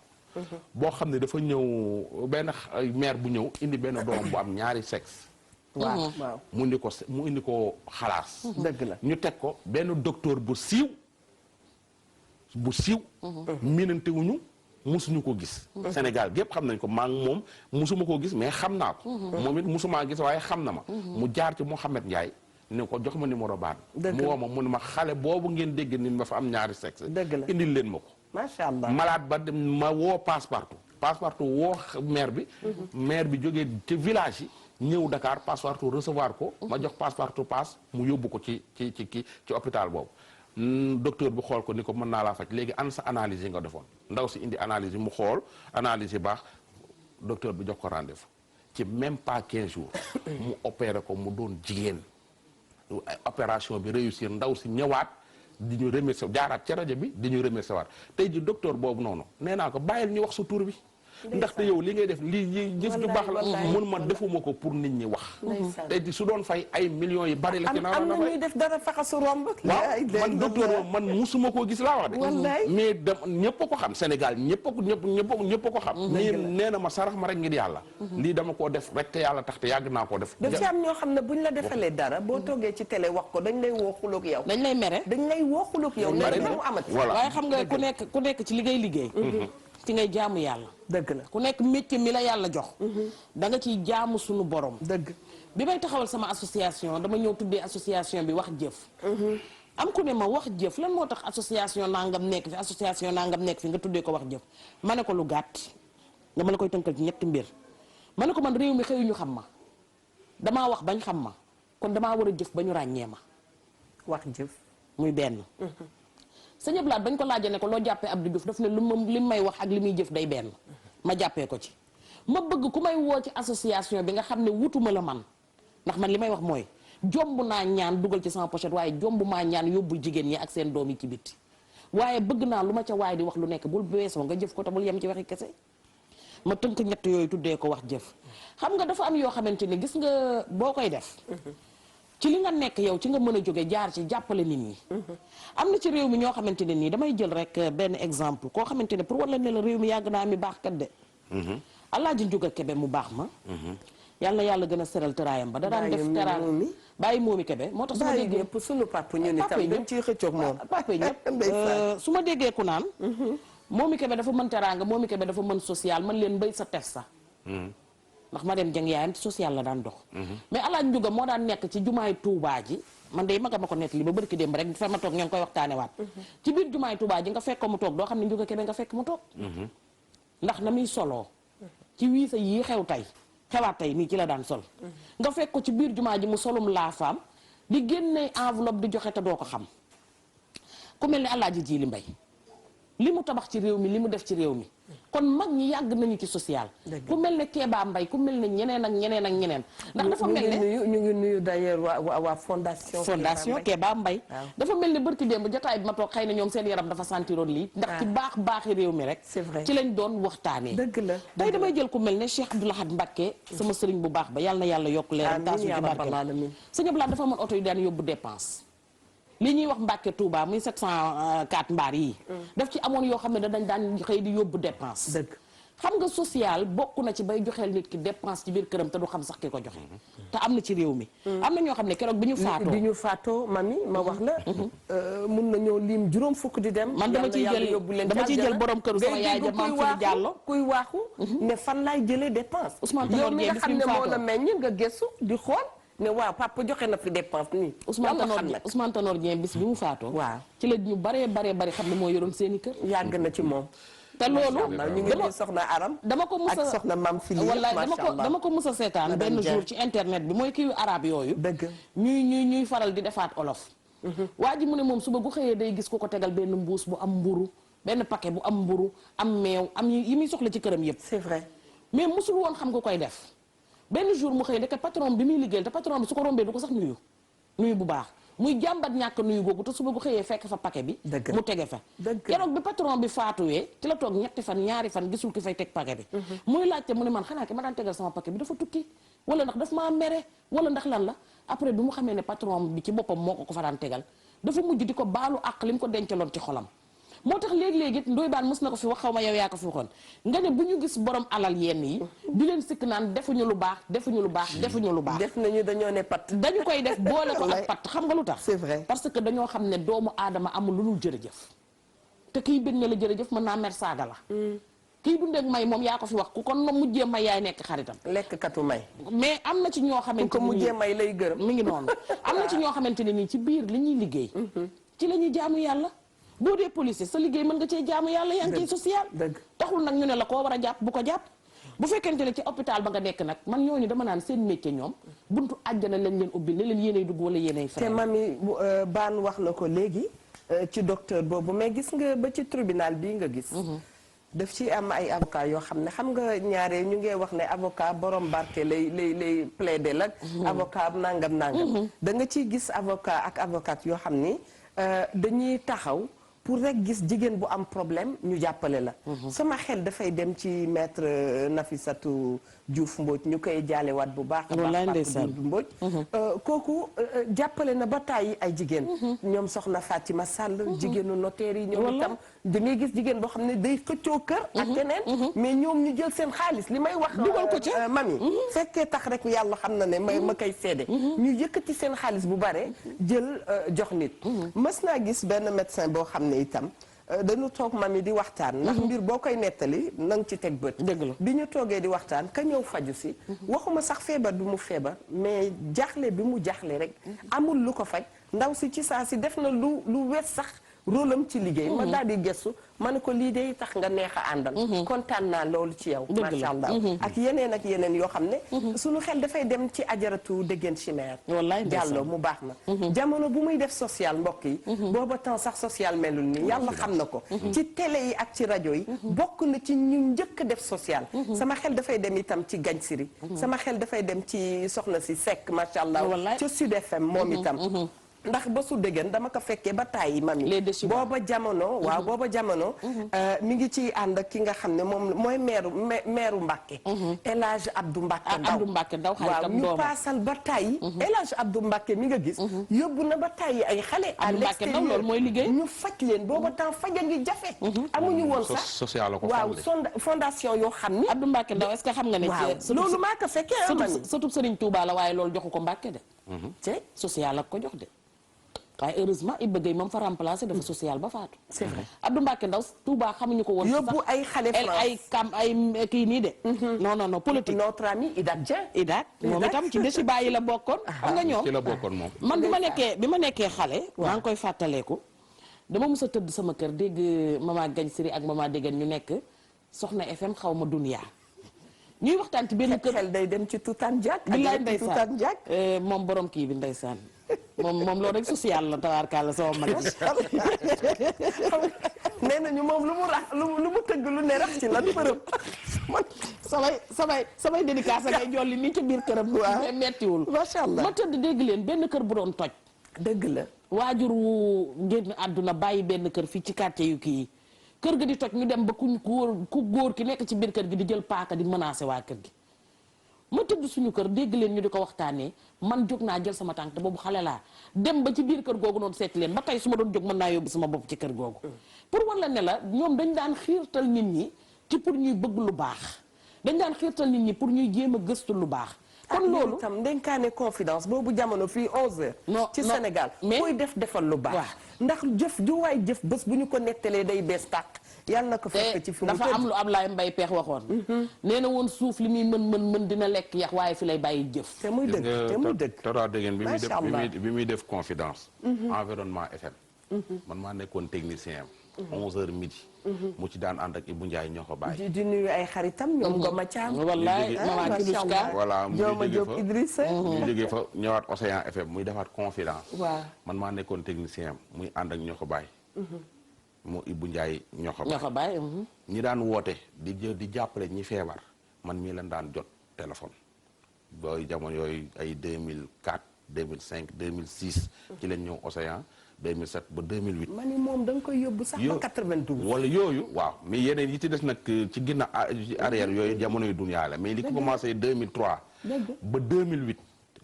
Speaker 2: boo xam ne dafa ñëw benn mère bu ñëw indi benn doom bu am ñaari sexe.
Speaker 1: waaw
Speaker 2: mu indi ko xalaas.
Speaker 1: dëgg la
Speaker 2: ñu teg ko benn docteur bu siiw. miinante wuñu musuñu ko gis. Sénégal gépp xam nañ ko maa ngi moom musuma koo gis mais xam naa ko. moom it musumaa gis waaye xam na ma. mu jaar ci Mouhamed Ndiaye. ni ko jox ma numéro baan. mu woo ma mu ne ma xale boobu ngeen dégg ni ma fa am ñaari sexe. indil leen ma ko.
Speaker 1: macha allah
Speaker 2: malade ba dem ma woo Passepartout woo maire bi. maire bi jógee ci village yi. ñëw Dakar Passepartout recevoir ko. ma jox Passepartout passe mu yóbbu ko ci hôpital boobu. docteur bi xool ko ni ko mën naa laa faj léegi an sa analyse yi nga defoon ndaw si indi analyse yi mu xool analyse yi baax docteur bi jox ko rendez-vous ci même pas 15 jours mu opéré ko mu doon jigéen opération bi réussir ndaw si ñëwaat di ñu remercier jaaraat ci rajo bi di ñu remercier waat tey ji docteur boobu noonu nee naa ko bàyyil ñu wax sa tur bi ndaxte yow li ngay def lii jëf ju baax la mun ma defuma ko pour nit ñi wax tey ji su doon fay ay millions yi bari la ci
Speaker 1: am na ñuy def dara faxasu romb
Speaker 2: waaw man docteur man musuma koo gis laa wax de mais da ñëpp a ko xam Sénégal ñëpp a ko xam nii nee na ma sarax ma rek ngir yàlla lii dama koo def rek te yàlla tax te yàgg naa koo def
Speaker 1: daf ci am ñoo xam ne buñ la defalee dara boo toogee ci télé wax ko dañ lay woo xuloog yow
Speaker 3: dañ lay mere
Speaker 1: dañ lay woo xuloog yow léegi mu amat
Speaker 3: waaye xam nga ku nekk ci liggéey ci ngay jaamu yàlla
Speaker 1: dëgg la
Speaker 3: ku nekk métier mi la yàlla jox da nga ciy jaamu suñu borom
Speaker 1: dëgg
Speaker 3: bi may taxawal sama association dama ñëw tuddee association bi wax jëf am ku ne ma wax jëf lan moo tax association nangam nekk fi nga tuddee ko wax jëf ma ne ko lu gàtt nga ma la koy tënkal ci ñetti mbir ma ne ko man réew mi xëyuñu xam ma damaa wax bañ xam ma kon damaa war a jëf ba ñu ràññee ma
Speaker 1: wax jëf
Speaker 3: muy benn sëñ Ablaat bañ ko laajee ne ko loo jàppee Abdou Diouf daf ne li may wax ak li muy jëf day benn ma jàppee ko ci ma bëgg ku may woo ci association bi nga xam ne wutuma la man ndax man li may wax mooy jomb naa ñaan dugal ci sama pochette waaye jomb maa ñaan yóbbul jigéen ñi ak seen doom yi ci bitti waaye bëgg naa lu ma ca waay di wax lu nekk bul weesoo nga jëf ko te bul yem ci waxi kese ma tënk ñett yooyu tuddee ko wax jëf xam nga dafa am yoo xamante ni gis nga boo koy def ci li nga nekk yow ci nga mën a jóge jaar ci jàppale nit ñi am na ci réew mi ñoo xamante ne nii damay jël rek benn exemple koo xamante ne pour wala ne la réew mi yàgg naa mi baax kat de Alaaji Njuga Kebe mu baax ma yàlla na yàlla gën a seral tëraayam ba da daan def teraanga bàyyi moomi Kebe moo tax su ma déggee
Speaker 1: ñëpp sunu papa ñu ni tam dañ ciy xëccoog moom
Speaker 3: papa ñëpp su ma déggee ku naan moomi Kebe dafa mën teraanga moomi Kebe dafa mën social man leen mbay sa tes sa ndax ma dem jëng yaayam social la daan dox mais Alaaji Njuga moo daan nekk ci jumaay Tuubaa ji man de maga ma ko nekk li ba bërki démb rek fa ma toog ngeen koy waxtaane waat ci biir jumaay Tuubaa ji nga fekk ko mu toog doo xam ne Njuga Kebe nga fekk mu toog ndax na muy soloo ci wiisa yii xewaat tey nii ci la daan sol nga fekk ko ci biir jumaa ji mu solum laafaam di génne enveloppe di joxe te doo ko xam ku mel ni Alaaji Jiili Mbay li mu tabax ci réew mi li mu def ci réew mi kon mag ñi yàgg nañu ci social ku mel ne Kéba Mbay ku mel ne ñeneen ak ñeneen ndax dafa mel ne
Speaker 1: ñu ngi nuyu d'ailleurs waa fondation
Speaker 3: Kéba Mbay dafa mel ne bërki démb jotaay bi ma toog xëy na ñoom seen yaram dafa sentiroon lii ndax ci baaxi réew mi rek
Speaker 1: c'est vrai
Speaker 3: ci lañ doon waxtaanee
Speaker 1: dëgg la
Speaker 3: tey damay jël ku mel ne Cheikh Abdou Lahad Mbacké sama sëriñ bu baax ba yàlla na yàlla yokk leeram taasu ci barkeem sëñ Abdou Lahad dafa amoon oto yu daan yóbbu dépense li ñuy wax Mbàkke Touba muy 704 mbaar yi daf ci amoon yoo xam ne dañ daan xëy di yóbbu dépense
Speaker 1: dëgg
Speaker 3: xam nga social bokk na ci bay joxeel nit ki dépense ci biir këram te du xam sax ki ko joxe te am na ci réew mi am na ñoo xam ne keroog bi ñu faatoo mami ma wax la mun na ñoo lim juróom fukk di dem man dama ciy jël borom këru sama yaay ja maam fi jàllo
Speaker 1: kuy waaxu ne fan laay jëlee dépense yow mi nga xam ne moo la meññ nga gëstu di xool ne waaw papa joxe na fi dépense nii
Speaker 3: Ousmane Tanor Dieng bis bi mu faatoo waaw ci la ñu baree xam ne moo yoroon seen i kër
Speaker 1: yàgg na ci moom
Speaker 3: te loolu
Speaker 1: ñu ngi nuyu soxna Aram
Speaker 3: dama ko mus a
Speaker 1: ak soxna Mam Fili
Speaker 3: wallaay dama ko mus a seetaan benn jour ci internet bi mooy kii arabe yooyu
Speaker 1: dëgg
Speaker 3: ñuy faral di defaat olof waa ji mu ne moom suba gu xëyee day gis ku ko tegal benn mbuus bu am mburu benn paquet bu am mburu am meew am yi muy soxla ci këram yëpp
Speaker 1: c'est vrai
Speaker 3: mais musul woon xam nga koy def benn jour mu xëy ndeke patron bi muy liggéeyal te patron bi su ko rombee du ko sax nuyu bu baax muy jàmbat ñàkk nuyu googu te suba gu xëyee fekk fa paquet bi mu tege fa keroog bi patron bi faatuwee ci la toog ñaari fan gisul ki fay teg paquet bi muy laajte mu ne man xanaa ki ma daan tegal sama paquet bi dafa tukki wala ndax daf maa mere wala ndax lan la après bi mu xamee ne patron bi ci boppam moo ko fa daan tegal dafa mujj di ko baalu àq li mu ko dencaloon ci xolam moo tax léegi-léegi Ndoye Bane mës na ko fi wax xaw ma yow yaa ko fi waxoon nga ne bu ñu gis borom alal yenn yi di leen sikk naan defuñu lu baax defuñu lu baax defuñu lu baax
Speaker 1: def nañu dañoo ne pat
Speaker 3: dañu koy def boole ko ak pat xam nga lu tax
Speaker 1: c'est vrai
Speaker 3: parce que dañoo xam ne doomu aadama amul lu dul jërëjëf te kiy bëgg ne la jërëjëf mën naa mer saaga la kii dundeek may moom yaa ko fi wax ku kon moom mujjee may yaay nekk xaritam
Speaker 1: lekk katu may
Speaker 3: mais am na ci ñoo xamante
Speaker 1: ko mujjee may lay gërëm
Speaker 3: mi ngi noonu am na ci ñoo xamante ne nii ci biir li ñuy liggéey ci la ñuy jaamu yàlla boo dee policier sa liggéey mën nga cee jaamu yàlla yaa ngi ciy social taxul nag ñu ne la koo war a jàpp bu ko jàpp bu fekkente ne ci hôpital ba nga nekk nag man ñooñu dama naan seen métier ñoom buntu àjjana lañ leen ubbi ne leen yéenay dugg wala yéenay frais
Speaker 1: te mami Bane wax na ko léegi ci docteur boobu mais gis nga ba ci tribunal bii nga gis daf ci am ay avocat yoo xam ne xam nga ñaare ñu ngi wax ne avocat borom barke lay plaider la avocat nangam da nga ciy gis avocat ak avocate yoo xam ni dañuy taxaw pour rek gis jigéen bu am problème ñu jàppale la sama xel dafay dem ci maître Nafissatou Diouf Mbodj ñu koy jaalewaat bu baax a baax Pape Mbodj kooku jàppale na ba tàyyi ay jigéen ñoom soxna Fatima Sall jigéenu notaire yi ñoom itam da ngay gis jigéen boo xam ne day xëccoo kër ak keneen mais ñoom ñu jël seen xaalis li may wax
Speaker 3: dugal ko ci
Speaker 1: mami fekkee tax rek yàlla xam na ne ma koy seede ñu yëkkati seen xaalis bu bare jël jox nit mës naa gis benn médecin boo xam ne itam dañu toog mami di waxtaan ndax mbir boo koy nettali na nga ci teg bët
Speaker 3: dëgg la
Speaker 1: bi ñu toogee di waxtaan ka ñëw faju si waxuma sax feebar bi mu feebar mais jaaxle bi mu jaaxle rek amul lu ko faj ndaw si ci saa si def na lu wees sax rôle am ci liggéey ma daal di gëstu ma ne ko lii de tax nga neex a àndal kontaan naa loolu ci yow macha allah ak yeneen yoo xam ne suñu xel dafay dem ci ajaratu déggeen chimère jàllo mu baax na jamono bu muy def social mbokk yi booba temps sax social melul ni yàlla xam na ko ci télé yi ak ci rajo yi bokk na ci ñu njëkk def social sama xel dafay dem itam ci gañ siri sama xel dafay dem ci soxna si Seck macha allah ca Sud FM moom itam ndax ba su dëggan dama ko fekkee ba tàyyi mami booba jamono waaw booba jamono mi ngi ci ànd ak ki nga xam ne moom mooy meeru Mbàkke El Hadj Abdou Mbàkke Ndaw waaw ñu paasal ba tàyyi El Hadj Abdou Mbàkke mi nga gis yóbbu na ba tàyyi ay xale à l'extérieur
Speaker 3: mooy liggéey
Speaker 1: ñu faj leen booba temps faja ngi jafe amuñu woon sax
Speaker 2: social ko
Speaker 1: waaw fondation yoo xam ni
Speaker 3: Abdou Mbàkke Ndaw est-ce que xam nga ne
Speaker 1: loolu maa ko fekkee mami
Speaker 3: surtout Serigne Touba la waaye loolu joxu ko Mbàkke de te social ak ko jox de waaye heureusement Ibba Gueye moom fa remplacé dafa social ba faatu.
Speaker 1: c'est vrai
Speaker 3: Abdou Mbacke Ndaw Touba xamuñu ko woon.
Speaker 1: yóbbu ay xale France
Speaker 3: ay kii nii de. non politique.
Speaker 1: notre ami Idak Dieng.
Speaker 3: Idak moom itam ci desi bàyyi la bokkoon. xam nga ñoom
Speaker 2: ci la bokkoon moom.
Speaker 3: man bi ma nekkee xale. maa ngi koy fàttaleeku. dama mës a tëdd sama kër dégg mama Gagne Siri ak mama Dégène ñu nekk Soxna FM xaw ma Dunia. ñuy waxtaan ci benn kër
Speaker 1: xel day dem ci Tutaan Diak.
Speaker 3: billaay ndeysaan moom borom kii bi ndeysaan. moom loolu rek social la tabaarkalla sama mag
Speaker 1: nee nañu moom lu mu tëgg lu ne rax ci lan përëm
Speaker 3: man samay dédicace ngay jolli nii ci biir këram mais mettiwul
Speaker 1: macha allah
Speaker 3: ma tëdd dégg leen benn kër bu doon toj
Speaker 1: dëgg la
Speaker 3: waajur wu génn àdduna bàyyi benn kër fii ci quartier yu kii yi kër ga di toj ñu dem ba ku góor ki nekk ci biir kër gi di jël paaka di menacer waa kër gi ma tëdd suñu kër dégg leen ñu di ko waxtaanee man jóg naa jël sama tànk te boobu xale laa dem ba ci biir kër googu noonu seeti leen ba tey su ma doon jóg mën naa yóbbu sama bopp ci kër googu pour wala ne la ñoom dañ daan xiirtal nit ñi ci pour ñuy bëgg lu baax dañ daan xiirtal nit ñi pour ñuy jéem a gëstu lu baax kon loolu
Speaker 1: tam ndenkaane confidence boobu jamono fii 11h ci Sénégal koy defal lu baax ndax jëf ju waay jëf bés bu ñu ko nettalee day bees tàq yàlla na ko fekk ci fi mu
Speaker 3: dafa am lu Ablaye Mbaye Peex waxoon nee na woon suuf li muy mën dina lekk yax waaye fi lay bàyyi jëf
Speaker 1: te muy dëgg
Speaker 2: Tata Dégène bi muy def confidence environnement FM man maa nekkoon technicien am 11h midi mu ci daan ànd ak Ibou Ndiaye ñoo ko bàyyi
Speaker 1: di nuyu ay xaritam ñoom Ngoma Thiam
Speaker 3: wallaay mama Kilouska
Speaker 2: voilà mu
Speaker 1: Diop Idrissa
Speaker 2: ñu jógee fa ñëwaat Océan FM muy defaat confidence
Speaker 1: waaw
Speaker 2: man maa nekkoon technicien am muy ànd ak ñoo ko bàyyi moo Ibou Ndiaye ñoo ko
Speaker 3: bàyyi
Speaker 2: ñi daan woote di jàppale ñi feebar man mii leen daan jot téléphone booy jamono yooyu ay 2004 2005 2006 ci leen ñëw Océan 2007 ba 2008.
Speaker 1: ma ni moom da nga koy yóbbu sax ba 92.
Speaker 2: wala yooyu waaw mais yeneen yi ci des nag ci ginnaaw arrière yooyu jamono yu dunya la mais li ko commencé 2003. ba 2008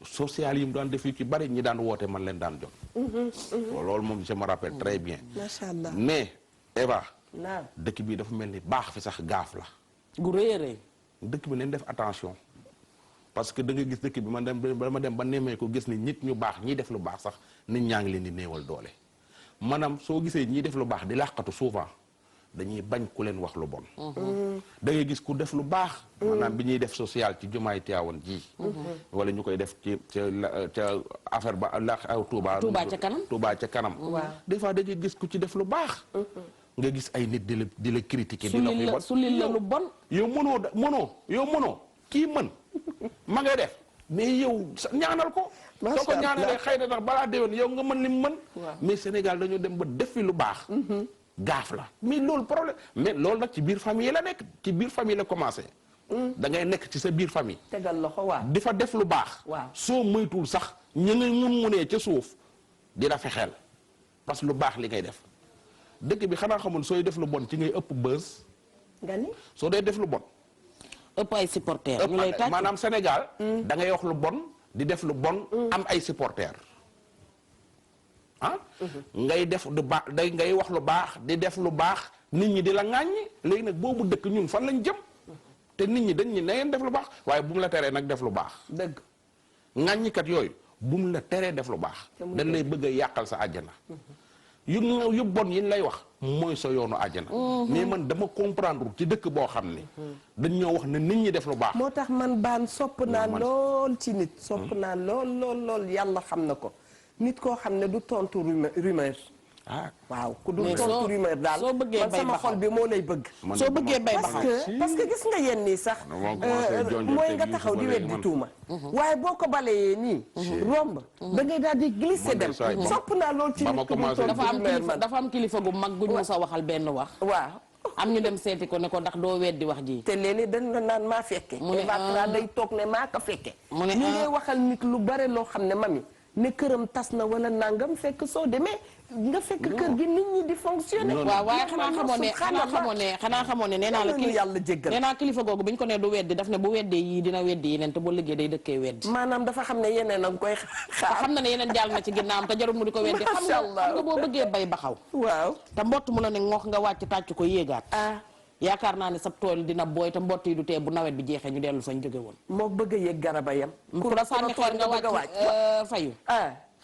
Speaker 2: social yi mu daan def yu ci bari ñi daan woote man leen daan jot. loolu moom je me rappelle très bien.
Speaker 1: macha allah
Speaker 2: mais Eva.
Speaker 1: naam
Speaker 2: dëkk bi dafa mel ni baax fi sax gaaf la.
Speaker 3: gu rëy a rëy.
Speaker 2: dëkk bi nañ def attention parce que da nga gis dëkk bi ma dem ba nemmee ko gis ni nit ñu baax ñiy def lu baax sax nit ñaa ngi leen di néewal doole maanaam soo gisee ñiy def lu baax di làqatu souvent dañuy bañ ku leen wax lu bon. da ngay gis ku def lu baax. maanaam bi ñuy def social ci jumaay Tiwaawan ji. wala ñu koy def ci ca affaire ba la Touba.
Speaker 3: Touba ca kanam
Speaker 2: Touba ca kanam. des fois da ngay gis ku ci def lu baax. nga gis ay nit di la critiquer. di la ko
Speaker 3: sulli la lu bon.
Speaker 2: yow mënoo kii mën ma ngay def mais yow ñaanal ko. soo ko ñaanalee xëy na ndax balaa déwén yow nga mën li mu mën. mais Sénégal dañoo dem ba def fi lu baax. gaaf la mais loolu problème mais loolu nag ci biir famille la nekk ci biir famille la commencé. da ngay nekk ci sa biir famille.
Speaker 1: tegal loxo waaw
Speaker 2: di fa def lu baax.
Speaker 1: waaw
Speaker 2: soo moytuwul sax ña nga munee ca suuf di la fexeel parce que lu baax li ngay def dëkk bi xanaa xamul sooy def lu bon ci ngay ëpp bës.
Speaker 1: nga ni
Speaker 2: soo dee def lu bon.
Speaker 3: ëpp ay supporters. ñu lay tàcc
Speaker 2: maanaam Sénégal. da ngay wax lu bon di def lu bon. am ay supporters. ngay def lu baax ngay wax lu baax di def lu baax nit ñi di la ŋàññi léegi nag boobu dëkk ñun fan lañ jëm te nit ñi dañ ñi na ngeen def lu baax waaye bu mu la teree nag def lu baax.
Speaker 1: dëgg
Speaker 2: ŋàññikat yooyu bu mu la teree def lu baax. dañ lay bëgg a yàqal sa àjjana. yu bon yi ñu lay wax mooy sa yoonu àjjana. mais man dama comprendre ci dëkk boo xam ne. dañ ñoo wax ne nit ñi def lu baax.
Speaker 1: moo tax man baan sopp naa lool ci nit. sopp naa lool yàlla xam na ko. nit koo xam ne du tontu rumeur. waaw ku du tontu rumeur daal
Speaker 3: soo bëggee
Speaker 1: man
Speaker 3: bay
Speaker 1: sama xol bi moo lay bëgg.
Speaker 3: soo bëggee bay baxal
Speaker 1: parce que gis nga yenn nii sax. mooy nga taxaw di weddi tuuma. waaye boo ko balayee nii. romb da ngay daal di glisser dem. sopp naa lool ci nit ku du tontu rumeur
Speaker 3: dafa am kilifa gu mag gu ñu sa waxal benn wax.
Speaker 1: waaw.
Speaker 3: am ñu dem seeti ko ne ko ndax doo weddi wax ji.
Speaker 1: te léeg-léeg dañ la naan maa fekke.
Speaker 3: mu ne
Speaker 1: Eva day toog ne maa ko fekke.
Speaker 3: mu ne
Speaker 1: ñu ngay waxal nit lu bare loo xam ne mami. ne këram tas na wala nangam fekk soo demee nga fekk kër gi nit ñi di fonctionner.
Speaker 3: waaw waaye xanaa xamoon ne nee naa la
Speaker 1: yàlla jéggal
Speaker 3: nee naa kilifa googu bi ñu ko ne du weddi daf ne bu weddee yii dina weddi yeneen te boo liggéey day dëkkee weddi.
Speaker 1: maanaam dafa xam ne yeneen a ngi koy xaar.
Speaker 3: xam na ne yeneen jàll na ci ginnaawam te jarul mu di ko weddi. xam nga boo bëggee bay baxaw.
Speaker 1: waaw
Speaker 3: te mbott mu la ne ngoox nga wàcc tàcc ko yéegaat. yaakaar naa ne sa tool dina booy te mbott yi du tee bu nawet bi jeexee ñu dellu fañ jóge woon.
Speaker 1: moo bëgg a yéeg garaba yam.
Speaker 3: ku la sànni xeer nga wàcc fayu.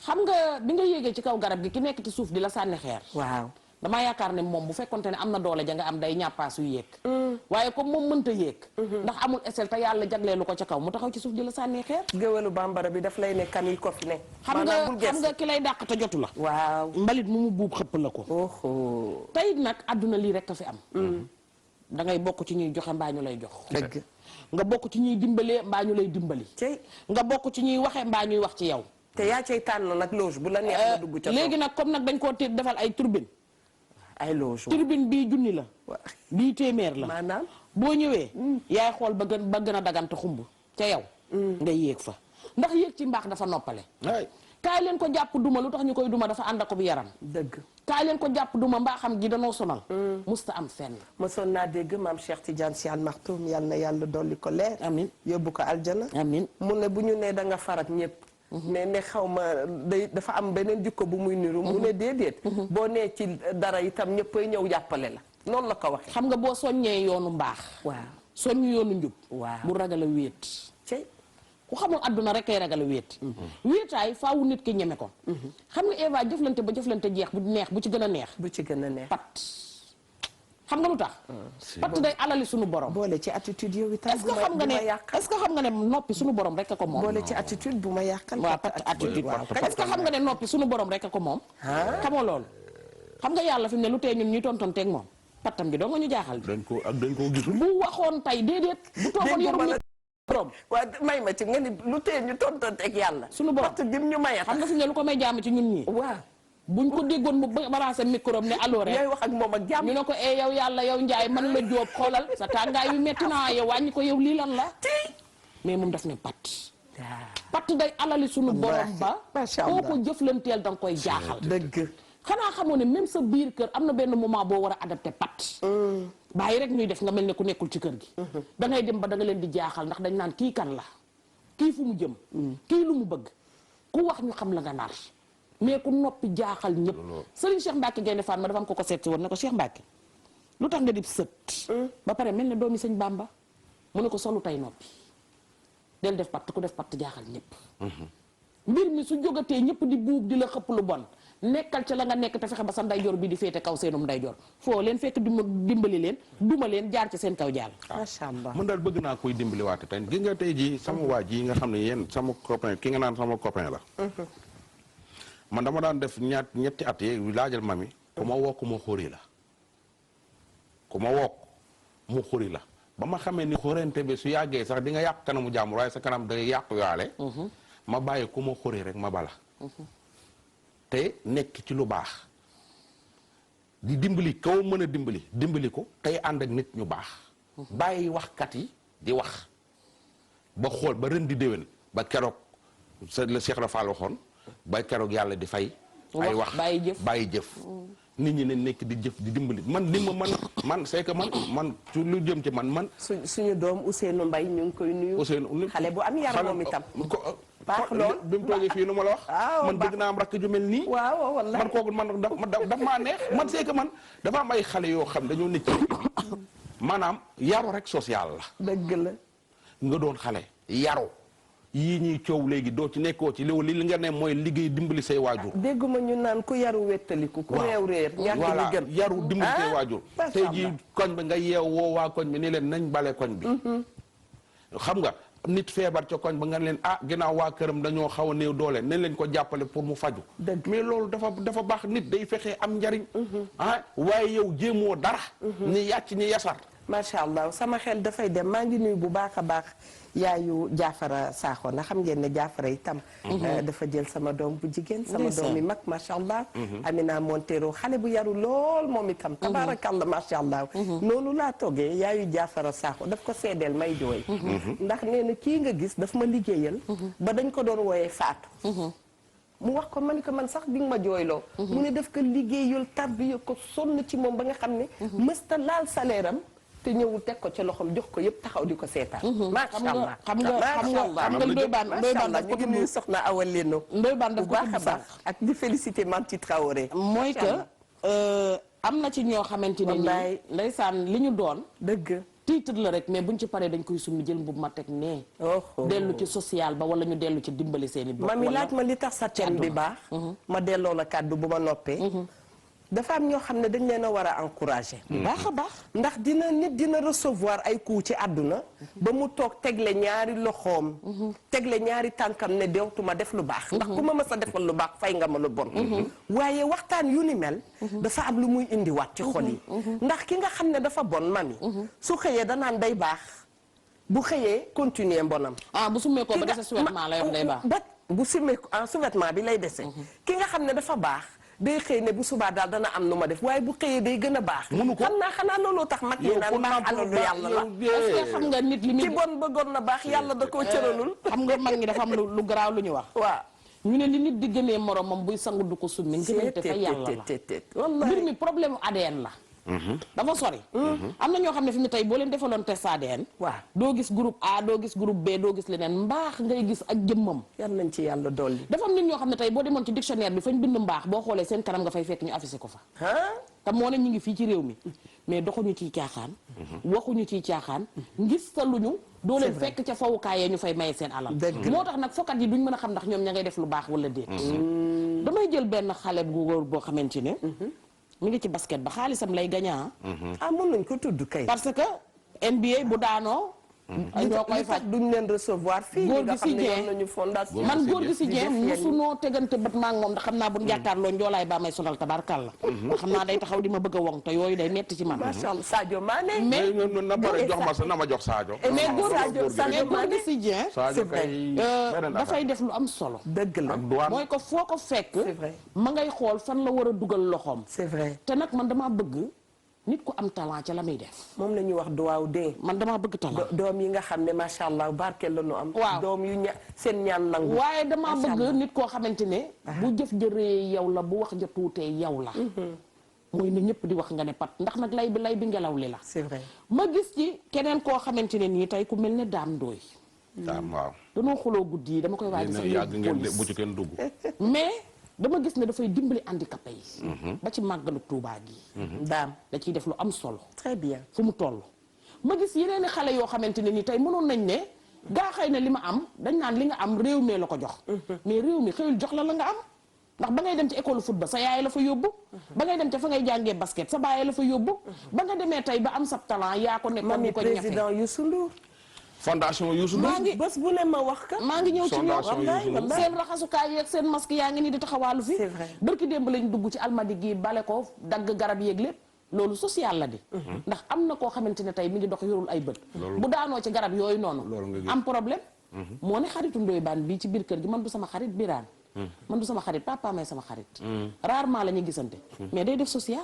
Speaker 3: xam nga bi nga yéegee ci kaw garab gi ki nekk ci suuf di la sànni xeer.
Speaker 1: waaw
Speaker 3: damaa yaakaar ne moom bu fekkonte ne am na doole ja nga am day ñàppaasu yéeg. waaye comme moom mënta yéeg. ndax amul esel te yàlla jagleelu ko ca kaw mu taxaw ci suuf di la sànni xeer.
Speaker 1: géwélu bambara bi daf lay ne kanil ko fi ne.
Speaker 3: xam nga ki lay dàq te jotu la.
Speaker 1: waaw
Speaker 3: mbalit mu mu buub xëpp la ko. tey nag àdduna lii rek a fi am. da ngay bokk ci ñuy joxe mbaa ñu lay jox.
Speaker 1: dëgg
Speaker 3: nga bokk ci ñuy dimbalee mbaa ñu lay dimbali. nga bokk ci ñuy waxe mbaa ñuy wax ci yow.
Speaker 1: te yaa cay tànn nag loge bu la neex nga dugg ca
Speaker 3: léegi nag comme nag dañ koo defal ay turbine.
Speaker 1: ay loge
Speaker 3: turbine bii junni la. bii téeméer la.
Speaker 1: maanaam
Speaker 3: boo ñëwee. yaay xool ba gën a dagante xumb ca yow. nga yéeg fa ndax yéeg ci mbaax dafa noppale. kaay leen ko jàpp duma lu tax ñu koy duma dafa ànd ak bi yaram.
Speaker 1: dëgg
Speaker 3: kaay leen ko jàpp duma mbaa xam gi danoo sonal. musta am fenn.
Speaker 1: mosoon naa dégg maam Cheikh Tidiane Sy Al Maktoum yal na yàlla dolli ko leer.
Speaker 3: amiin
Speaker 1: yóbbu ko aljana.
Speaker 3: amiin
Speaker 1: mu ne bu ñu nee da nga farak ñëpp. ne xaw ma dafa am beneen jikko bu muy niru. mu ne déedéet. boo nee ci dara itam ñëppay ñëw jàppale la noonu la ko waxee.
Speaker 3: xam nga boo soññee yoonu mbaax.
Speaker 1: waaw
Speaker 3: soññ yoonu njub.
Speaker 1: waaw
Speaker 3: bu ragal a wéet. ku xamul àdduna rek kay ragal a wéet. wéetaay faawu nit ki ñeme ko. xam nga Eva jëflante ba jëflante jeex bu neex bu ci gën a neex.
Speaker 1: bu ci gën a neex
Speaker 3: pat. xam nga lu tax. pat day alali sunu borom.
Speaker 1: boole ci attitude yow itam.
Speaker 3: est-ce que xam nga ne noppi sunu borom rek a ko moom.
Speaker 1: boole ci attitude bu ma yàqal.
Speaker 3: waaw pat attitude est-ce que xam nga ne noppi sunu borom rek a ko moom. xamoo loolu. xam nga yàlla fi mu ne lu tee ñun ñuy tontonteeg moom pattam gi doo nga ñu jaaxal.
Speaker 2: dañ koo gisul.
Speaker 3: bu waxoon tey déedéet. bu toogoon yorum
Speaker 1: waaw may ma ci nga ni lu tee ñu tontonteeg yàlla.
Speaker 3: sunu borom
Speaker 1: parce que ñu maye
Speaker 3: xam nga fi mu ne lu ko may jàmm ci ñun ñii.
Speaker 1: waaw
Speaker 3: buñ ko déggoon mu balancé micro ne allo rek.
Speaker 1: ñooy wax ak moom ak jàmm.
Speaker 3: ñu ne ko yow yàlla yow Njaay man la Jóob xoolal sa tàngaay wi metti naa yow wàññi ko yow lii lan la. mais moom daf ne pat. pat day alali sunu borom ba.
Speaker 1: macha allah
Speaker 3: koo ko jëflanteel da nga koy jaaxal.
Speaker 1: dëgg.
Speaker 3: xanaa xamoo ne même sa biir kër am na benn moment boo war a adapté pat. bàyyi rek ñuy def nga mel ne ku nekkul ci kër gi. da ngay dem ba da nga leen di jaaxal ndax dañ naan kii kan la kii fu mu jëm. kii lu mu bëgg ku wax ñu xam la nga nar mais ku noppi jaaxal ñëpp. Serigne Cheikh Mbacke Gaynde Fatma dafa am ko seet si woon ne ko Cheikh Mbacke lu tax nga di sët. ba pare mel ne doomi sëñ Bamba mu ne ko solu tay noppi del def patt ku def patt jaaxal ñëpp. mbir mi su jógatee ñëpp di buub di la xëpp lu bon nekkal ca la nga nekk te fexe ba sa ndeyjoor bi di féete kaw seenum ndeyjoor foo leen fekk dimbali leen duma leen jaar ci seen kaw jàll.
Speaker 1: macha allah
Speaker 2: man daal bëgg naa koy dimbali waate tey gis nga tey jii sama waa ji nga xam ne yéen sama copain ki nga naan sama copain la. man dama daan def ñetti at yi laajal mami ku ma wokk mu xuri la ku ma wokk mu xuri la ba ma xamee ni xorente bi su yàggee sax di nga yàq kanamu jàmbur waaye sa kanam day yàqu yaale. ma bàyyi ku ma xuri rek ma bala. te nekk ci lu baax di dimbali kaw mën a dimbali ko tey ànd ak nit ñu baax. bàyyi waxkat yi di wax ba xool ba ren di déwén ba keroog la Cheikh Rafal waxoon ba keroog yàlla di fay. ay wax bàyyi jëf. nit ñi ne nekk di jëf di dimbali man li ma man c'est que man su lu jëm ci man.
Speaker 1: suñu doom Ousseynou Mbaye ñu ngi koy nuyu. xale bu am yar moom itam. baax lool
Speaker 2: bi mu toogee fii nu ma la wax. man bëgg naa am rakk ju mel nii.
Speaker 1: waaw wallaay
Speaker 2: man kooku man daf maa neex man c'est que man dafa am ay xale yoo xam dañoo nekk ci maanaam yaru rek social la.
Speaker 1: dëgg la.
Speaker 2: nga doon xale yaru yii ñuy coow léegi doo ci nekkoo ci li nga ne mooy liggéey dimbali say waajur.
Speaker 1: dégguma ñu naan ku yaru wettaliku. ku réew réer ñàkk li gën
Speaker 2: yaru dimbali say waajur. tey jii koñ bi nga yeew woo waa koñ bi ni leen nañ bale koñ bi. xam nga. nit feebar ca koñ ba nga leen ginnaaw waa këram dañoo xaw a néew doole nañ leen ko jàppale pour mu faju mais loolu dafa baax nit day fexee am njariñ waaye yow jéemoo dara ni yàcc ni yasar
Speaker 1: macha allah sama xel dafay dem maa ngi nuyu bu baax a baax yaayu Jaafara Sakho na xam ngeen ne Jaafara itam dafa jël sama doom bu jigéen sama doom mi mag macha allah Amina Montero xale bu yaru lool moom itam tabarakallah macha allah noonu laa toggee yaayu Jaafara Sakho daf ko seedeel may jooy ndax nee na kii nga gis daf ma liggéeyal ba dañ ko doon wooyee Faatu mu wax ko man ko man sax di nga ma jooyloo mu ne daf ko liggéeyal tarbiya ko sonn ci moom ba nga xam ne mësta laal salaire am te ñëwul teg ko ci loxoom jox ko yëpp taxaw di ko seetaan. macha allah
Speaker 3: xam nga Ndoye Bane daf ko tudd
Speaker 1: nuyu soxna Awa Leno.
Speaker 3: Ndoye Bane daf ko tudd sax
Speaker 1: ak di féliciter Manti Traoré.
Speaker 3: mooy que am na ci ñoo xamante ne nii ndeysaan li ñu doon.
Speaker 1: dëgg.
Speaker 3: titre la rek mais buñ ci paree dañ koy summi jël mbubb ma teg nee. dellu ci social ba wala ñu dellu ci dimbali seen i bopp.
Speaker 1: mami laaj ma li tax sa thème bi baax. ma delloo la kàddu bu ma noppee. dafa am ñoo xam ne dañ leen a war a encourager.
Speaker 3: baax a baax.
Speaker 1: ndax nit dina recevoir ay coups ci àdduna. ba mu toog tegle ñaari loxoom. tegle ñaari tànkam ne deewtuma def lu baax. ndax ku ma mës a defal lu baax fay nga ma lu bon. waaye waxtaan yu ni mel. dafa am lu muy indiwaat ci xol yi. ndax ki nga xam ne dafa bon mami. su xëyee danaan day baax. bu xëyee continuer mbonam.
Speaker 3: bu sumee ko ba dese sous-vêtement la yor day baax.
Speaker 1: bu sumee ko sous-vêtement bi lay dese. ki nga xam ne dafa baax. day xëy ne bu subaa daal dana am nu ma def waaye bu xëyee day gën a baax.
Speaker 2: mënu ko
Speaker 1: xanaa looloo tax mag yi naan baax alalu yàlla la.
Speaker 3: est-ce que xam nga nit li muy
Speaker 1: ki bon bëggoon na baax yàlla da koo cëralul.
Speaker 3: xam nga mag ñi dafa am lu garaaw lu ñu wax.
Speaker 1: waaw
Speaker 3: ñu ne li nit di gënee moromam buy sangu du ko summi. ngënante fa yàlla la mbir mi problème ADN la. dafa sori. am na ñoo xam ne fi mu tey boo leen defaloon test ADN.
Speaker 1: waaw
Speaker 3: doo gis groupe A doo gis groupe B doo gis leneen mbaax ngay gis ak jëmmam.
Speaker 1: yal nañ ci yàlla dolli.
Speaker 3: dafa am nit ñoo xam ne tey boo demoon ci dictionnaire bi fañ bind mbaax boo xoolee seen kanam nga fay fekk ñu affiché ko fa. te moo ne ñu ngi fii ci réew mi mais doxuñu ciy caaxaan. waxuñu ciy caaxaan. ngis sa luñu doo leen fekk ca fawukaayee ñu fay maye seen alal. moo tax nag fokkat yi duñ mën a xam ndax ñoom ña ngay def lu baax wala déet. damay jël benn xale bu góor boo xamante ne. mi ngi ci basket ba xaalisam lay gañaa.
Speaker 1: mën nañ ko tudd kay.
Speaker 3: parce que NBA bu daanoo. ñoo koy faj
Speaker 1: duñ leen recevoir fii.
Speaker 3: góor gi si Dieng
Speaker 1: nañu fondation.
Speaker 3: man góor gi si Dieng musunoo tegante bët maa ngi moom ndax xam naa bu jàkkaarloo njoolaay baa may sonal tabarkalla. xam naa day taxaw di ma bëgg a wong te yooyu day metti ci man.
Speaker 1: macha allah Sadio Mané.
Speaker 2: mais na pare jox ma jox Sadio.
Speaker 3: mais góor gi si Dieng.
Speaker 2: Sadio kay
Speaker 3: dafay def lu am solo.
Speaker 1: dëgg la
Speaker 3: mooy ko foo ko fekk.
Speaker 1: c'est vrai
Speaker 3: ma ngay xool fan la war a dugal loxoom.
Speaker 1: c'est vrai
Speaker 3: te nag man damaa bëgg. nit ku am talent ca la muy def.
Speaker 1: moom la ñuy wax duwaaw dee.
Speaker 3: man damaa bëgg talent.
Speaker 1: doom yi nga xam ne macha allah barkeel la ñu am.
Speaker 3: waaw
Speaker 1: doom yu seen ñaan nangu.
Speaker 3: waaye damaa bëgg nit koo xamante ne. bu jëf jëree yow la bu wax ja tuutee yow la. mooy na ñëpp di wax nga ne pat ndax nag lay bi ngelaw li la.
Speaker 1: c'est vrai
Speaker 3: ma gis ci keneen koo xamante ne nii tey ku mel ne Dame Ndoye.
Speaker 2: waaw.
Speaker 3: danoo xuloo guddi yi dama koy waaj sax
Speaker 2: yàgg ngeen bu ci kenn dugg.
Speaker 3: mais dama gis ne dafay dimbali handicapé yi. ba ci màggalu Tuubaa gi.
Speaker 1: daam
Speaker 3: da ciy def lu am solo.
Speaker 1: très bien
Speaker 3: fu mu toll. ma gis yeneen i xale yoo xamante ne ni tey mënoon nañ ne gaa xëy na li ma am dañ naan li nga am réew mi la ko jox. mais réew mi xëyul jox la nga am. ndax ba ngay dem ci école foot ba sa yaay la fa yóbbu. ba ngay dem ca fa ngay jàngee basket sa baay la fa yóbbu. ba nga demee tey ba am sa talent yaa ko nekkoon di ko ñafe.
Speaker 1: président Youssou Ndour.
Speaker 2: fondation Youssou Ndour.
Speaker 3: maa ngi
Speaker 1: bés bu ne ma wax ka.
Speaker 3: maa ngi ñëw ci ñoom
Speaker 2: fondation
Speaker 3: seen raxasukaay yeeg seen masque yaa ngi nii di taxawaalu fi.
Speaker 1: c'est vrai
Speaker 3: barki démb lañ dugg ci almadi gi bale ko dagg garab yeeg lépp. loolu social la di. ndax am na koo xamante ne tey mi ngi dox yorul ay bët. bu daanoo ci garab yooyu noonu. am problème. moo ne xaritu Ndoye Bane bii ci biir kër gi man du sama xarit Birane. man du sama xarit papa may sama xarit. rarement la ñuy gisante. mais day def social.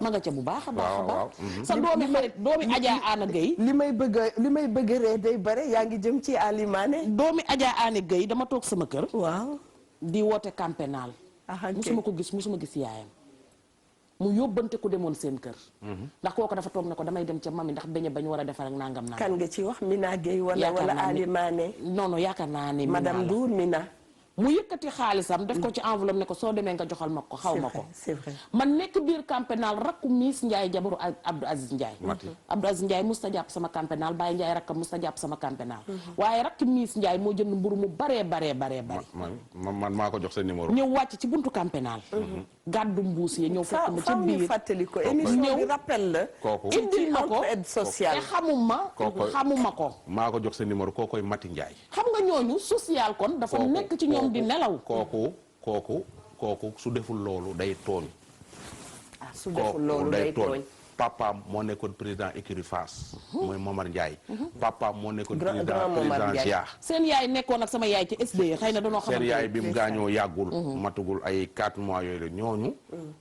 Speaker 3: ma nga ca bu baax a baax a baax. sa doomi xarit doomi Adja Ana Gueye.
Speaker 1: li may bëgg ree day bare yaa ngi jëm ci Alimane.
Speaker 3: doomi Adja Ana Gueye dama toog sama kër.
Speaker 1: waaw.
Speaker 3: di woote camp pénal. musuma ko gis musuma gis yaayam. mu yóbbante ku demoon seen kër. ndax kooku dafa toog ne ko damay dem ca mami ndax beñe bañ war a defar ak nangam nangam.
Speaker 1: kan nga ci wax Mina Gueye wala Alimane.
Speaker 3: non yaakaar naa ne.
Speaker 1: madame Ndour Mina.
Speaker 3: mu yëkkati xaalisam def ko ci enveloppe ne ko soo demee nga joxal ma ko xaw ma ko.
Speaker 1: c'est vrai
Speaker 3: man nekk biir camp pénal rakku Miss Ndiaye jabaru Abdou Aziz Ndiaye. Abdou Aziz Ndiaye musta jàpp sama camp pénal Baye Ndiaye rakkam musta jàpp sama camp pénal. waaye rakk Miss Ndiaye moo jënd mburu mu baree.
Speaker 2: man maa ko jox sa numéro.
Speaker 3: ñëw wàcc ci buntu camp pénal. gàddu mbuus yi ñëw fekk ma ca biir
Speaker 1: ñu fàttali ko émission bi rappel la.
Speaker 2: kooku
Speaker 3: indil ma ko
Speaker 1: aide sociale
Speaker 3: te xamuma ko.
Speaker 2: maa ko jox sa numéro kookoy Mati Ndiaye.
Speaker 3: xam nga ñooñu social kon dafa nekk ci ñoom di nelaw.
Speaker 2: kooku su deful loolu day tooñ.
Speaker 1: su deful loolu day tooñ.
Speaker 2: papaam moo nekkoon président écurie Fass. mooy Momar Ndiaye. papaam moo nekkoon président Gia.
Speaker 3: seen yaay nekkoon ak sama yaay ci SDE xëy na danoo xamante
Speaker 2: seen yaay bi mu gaañoo yàggul. matugul ay 4 mois yooyu la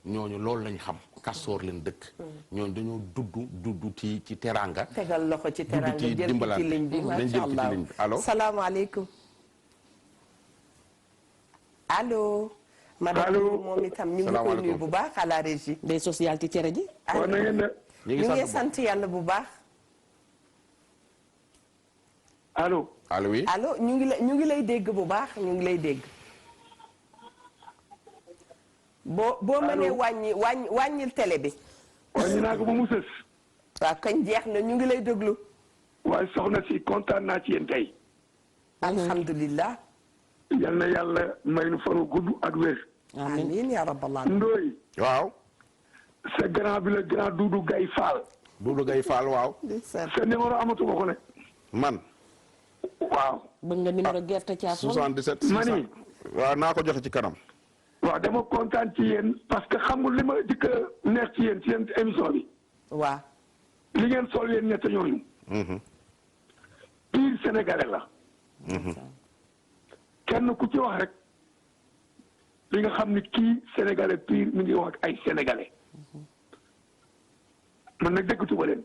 Speaker 2: ñooñu loolu lañ xam. Kastoor leen dëkk. ñooñu dañoo dudd ci teranga.
Speaker 1: tegal loxo ci teranga jël ci ligne bi macha allah
Speaker 2: allo
Speaker 1: salaamaaleykum. allo. madame moom itam ñu ngi koy nuyu bu baax à la régie.
Speaker 3: des social ci cere ji.
Speaker 4: waaw na ngeen def.
Speaker 1: ñu ngi sant yàlla bu baax.
Speaker 4: allo.
Speaker 2: allo oui.
Speaker 1: allo ñu ngi lay dégg bu baax ñu ngi lay dégg. boo mënee wàññil télé bi.
Speaker 4: wàññi naa ko ba mu sës.
Speaker 1: waaw kañ jeex na ñu ngi lay déglu.
Speaker 4: waaye soxna si kontaan naa ci yéen tey.
Speaker 1: alhamdulilah.
Speaker 4: yal na yàlla may nu fanu gudd ak wér.
Speaker 1: amiin yaa rabbal aalamiin.
Speaker 4: Ndoye.
Speaker 2: waaw.
Speaker 4: sa grand bi la grand Doudou Gaye Fall.
Speaker 2: Doudou Gaye Fall waaw.
Speaker 4: sa numéro amatuma ko ne.
Speaker 2: man.
Speaker 4: waaw.
Speaker 3: bëgg nga numéro gerte caa
Speaker 2: 77.
Speaker 4: mani
Speaker 2: waaw naa ko joxe ci kanam.
Speaker 4: waaw dama kontaan ci yéen parce que xam nga li ma dikk neex ci yéen émission bi.
Speaker 1: waaw.
Speaker 4: li ngeen sol yéen ñett ñooñu. pire sénégalais la. kenn ku ci wax rek li nga xam ni kii sénégalais pire mi ngi wax ak ay sénégalais. man nag déggatu ba leen.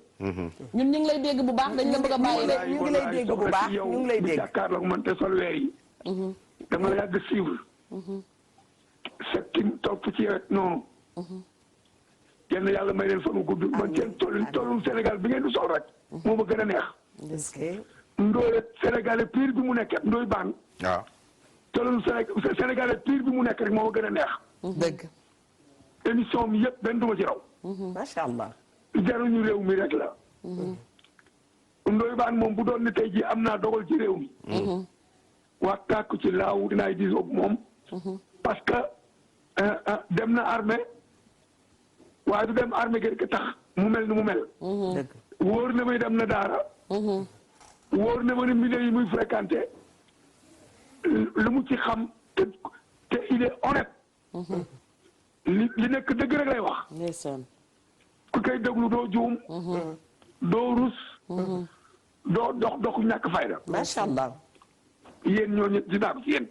Speaker 3: ñun ñu ngi lay dégg bu baax dañ la bëgg a bàyyi rek
Speaker 1: ñu ngi lay dégg bu baax ñu ngi lay dégg.
Speaker 4: jàkkaarloog man te sol weer yi. dama la yàgg suivre. sa kim topp ci rek noonu. yenn yàlla may leen fanu gudd man seen tollum Sénégal bi ngeen di sol rek. moo ma gën a neex. Ndoye sénégalais pire bi mu nekk Ndoye Bane.
Speaker 2: waaw.
Speaker 4: tollum sénégalais pire bi mu nekk rek moo ma gën a neex.
Speaker 1: dëgg.
Speaker 4: émission mi yëpp benn duma ci raw.
Speaker 1: macha allah.
Speaker 4: jaruñu réew mi rek la. Ndoye Bane moom bu doon ne tey jii am naa dogal ci réew mi. waa kàkku ci laaw dinaay diisoo moom. parce que dem na armée waaye du dem armée gi rek tax mu mel ni mu mel.
Speaker 1: dëgg.
Speaker 4: wóor na may dem na daara. wóor na ma ne milieu yi muy fréquenté lu mu ci xam te il est honnête. li nekk dëgg rek lay wax.
Speaker 3: ndeysaan.
Speaker 4: ku koy déglu doo juum. doo rus. doo doxu ñàkk fayda.
Speaker 1: macha allah.
Speaker 4: yéen ñooñu dinaa ko ci yéen.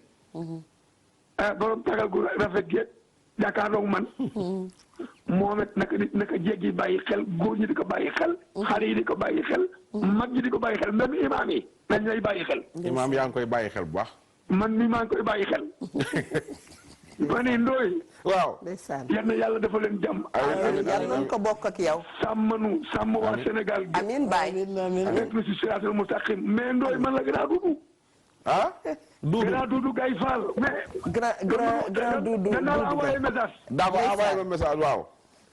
Speaker 4: borom tagal gu rafet gi jàkkaarloog man. moom it naka jéeg yi bàyyi xel góor ñi di ko bàyyi xel. xale yi di ko bàyyi xel. mag ñi di ko bàyyi xel même imaam yi nañ lay bàyyi xel.
Speaker 2: imaam yaa ngi koy bàyyi xel bu baax.
Speaker 4: man mi maa ngi koy bàyyi xel. ma ne Ndoye.
Speaker 2: waaw.
Speaker 1: ndeysaan.
Speaker 4: yal na yàlla dafa leen jàmm.
Speaker 1: amiin yàlla nañ ko bokk ak yow.
Speaker 4: sàmm sàmm waa Sénégal gi.
Speaker 1: amiin baay.
Speaker 4: nekk na si siraatal mustaqim mais Ndoye man la gën a dugg.
Speaker 2: ah. Doudou
Speaker 4: grand Doudou Gaye Fall mais.
Speaker 1: grand Doudou
Speaker 4: danaa la envoyé message.
Speaker 2: d'accord envoyé ma message waaw.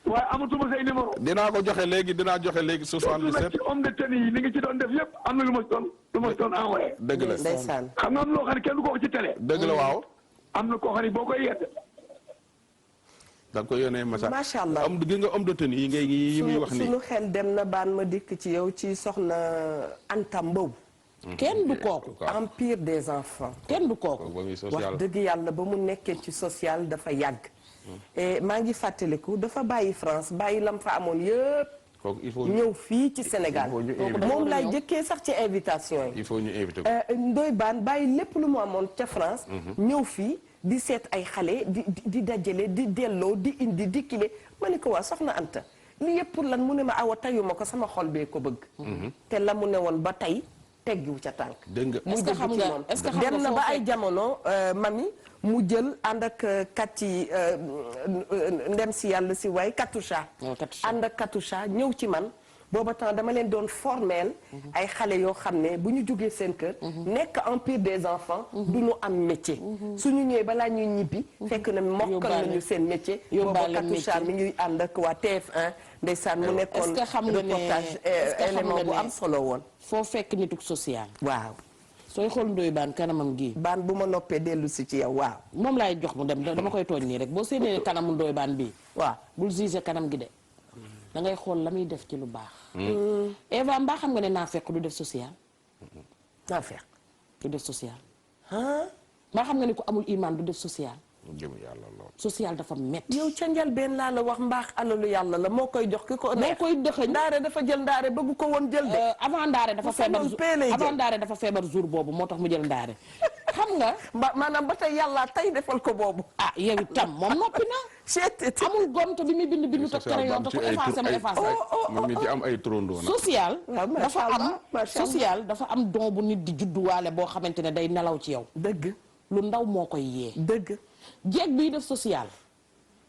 Speaker 4: waaye amatuma say numéro.
Speaker 2: dinaa ko joxe léegi 77.
Speaker 4: ci homme de tenue yi ni nga ci doon def yëpp am na lu ma ci doon envoyé.
Speaker 2: dëgg la
Speaker 1: ndeysaan.
Speaker 4: xam nga am loo xam ne kenn du ko wax ci télé.
Speaker 2: dëgg la waaw.
Speaker 4: am na koo xam ne boo koy yedd.
Speaker 2: da nga koy yónnee message.
Speaker 1: macha allah
Speaker 2: gis nga homme de tenue yi ngay yi muy wax nii.
Speaker 1: sunu xel dem na baan ma dikk ci yow ci soxna Anta Mbow.
Speaker 3: kenn du kooku.
Speaker 1: empire des enfants.
Speaker 3: kenn du kooku.
Speaker 1: wax dëgg yàlla ba mu nekkee ci social dafa yàgg. maa ngi fàttaliku dafa bàyyi France bàyyi lam fa amoon yëpp. ñëw fii ci Sénégal. moom laay jëkkee sax ci invitation yi.
Speaker 2: il faut ñu invité ko.
Speaker 1: Ndoye Bane bàyyi lépp lu mu amoon ca France. ñëw fii di seet ay xale di dajale di delloo di indi di kile ma ne ko waa soxna Anta li yëpp pour lan mu ne ma awa tayuma ko sama xol bee ko bëgg. te la mu ne woon ba tey teggiwu ca tànk.
Speaker 2: dégg nga
Speaker 3: est-ce que xam nga est-ce que xam nga
Speaker 1: dem na ba ay jamono mami mu jël ànd ak kat yi ndem si yàlla si waay Katusha. ànd ak Katusha ñëw ci man. booba temps dama leen doon formel ay xale yoo xam ne bu ñu jógee seen kër. nekk empire des enfants. du ñu am métier. suñu ñëwee balaa ñuy ñibbi. fekk na mokkal nañu seen métier. booba Katusha mi ngi ànd ak waa TF1 ndeysaan mu nekkoon reportage élément bu am solo woon.
Speaker 3: foo fekk nituk social.
Speaker 1: waaw.
Speaker 3: sooy xool Ndoye Bane kanamam gii.
Speaker 1: baan bu ma noppee dellu si ci yow waaw.
Speaker 3: moom laay jox mu dem dama koy tooñ nii rek boo séenee kanamu Ndoye Bane bii.
Speaker 1: waaw
Speaker 3: bul gisé kanam gi de. da ngay xool la muy def ci lu baax. Eva mbaa xam nga ne naa fekk du def social.
Speaker 1: naa fekk
Speaker 3: du def social.
Speaker 1: ah.
Speaker 3: mbaa xam nga ne ku amul iman du def social.
Speaker 2: jëm yàlla lool.
Speaker 3: social dafa métti.
Speaker 1: yow ca njëlbeen laa la wax mbaax alalu yàlla la moo koy jox ki ko.
Speaker 3: moo koy dëxëñ
Speaker 1: ndaare dafa jël ndaare bëgg ko woon jël de.
Speaker 3: avant ndaare dafa feebar avant ndaare dafa feebar jour boobu moo tax mu jël ndaare. xam nga.
Speaker 1: maanaam ba tey yàlla tey defal ko boobu.
Speaker 3: ah yow itam moom noppi na. amul gont bi muy bind te crayon te ku effacé mu effacé.
Speaker 2: moom mi ci am ay trondoo nag.
Speaker 3: social. dafa am don bu nit di judduwaale boo xamante ne day nelaw ci yow.
Speaker 1: dëgg.
Speaker 3: lu ndaw moo koy yee.
Speaker 1: dëgg.
Speaker 3: jéeg biy def social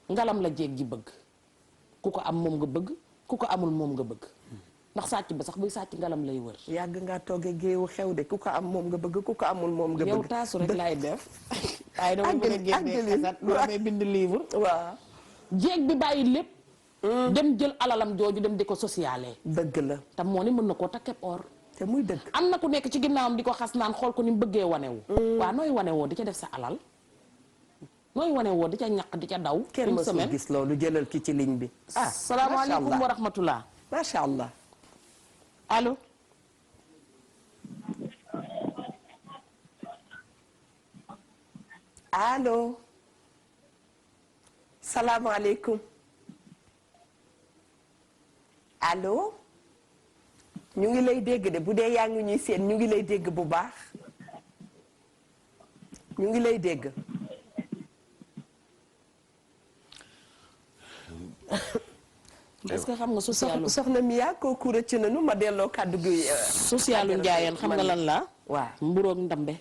Speaker 3: ngalam la jéeg ji bëgg ku ko am moom nga bëgg ku ko amul moom nga bëgg ndax sàcc ba sax buy sàcc ngalam lay wër.
Speaker 1: yàgg ngaa toogee géewu xew de ku ko am moom nga bëgg ku ko amul moom nga bëgg.
Speaker 3: yow taasu rek laay def. waaye dama bëgg a génne xasat damay bind livre.
Speaker 1: waaw.
Speaker 3: jéeg bi bàyyi lépp. dem jël alalam jooju dem di ko socialee.
Speaker 1: dëgg la.
Speaker 3: tam moo ni mën na koo takkeb or.
Speaker 1: te muy dëgg.
Speaker 3: am na ku nekk ci ginnaawam di ko xas naan xool ko ni mu bëggee wanewu. waaw nooy wanewoo di ca def sa alal. nooy wane woo di ca ñaq di ca daw.
Speaker 1: kenn mësul gis loolu jëlal ki ci ligne bi.
Speaker 3: salaamaaleykum wa rahmatullah.
Speaker 1: macha allah.
Speaker 3: allo.
Speaker 1: allo. salaamaaleykum. allo. ñu ngi lay dégg de bu dee yaa ngi ñuy seen ñu ngi lay dégg bu baax. ñu ngi lay dégg.
Speaker 3: est-ce que xam nga socialu
Speaker 1: soxna Mia kooku rëcc nañu ma delloo kàddu gi.
Speaker 3: socialu njaayeen xam nga lan la.
Speaker 1: waaw
Speaker 3: mburoog ndambe.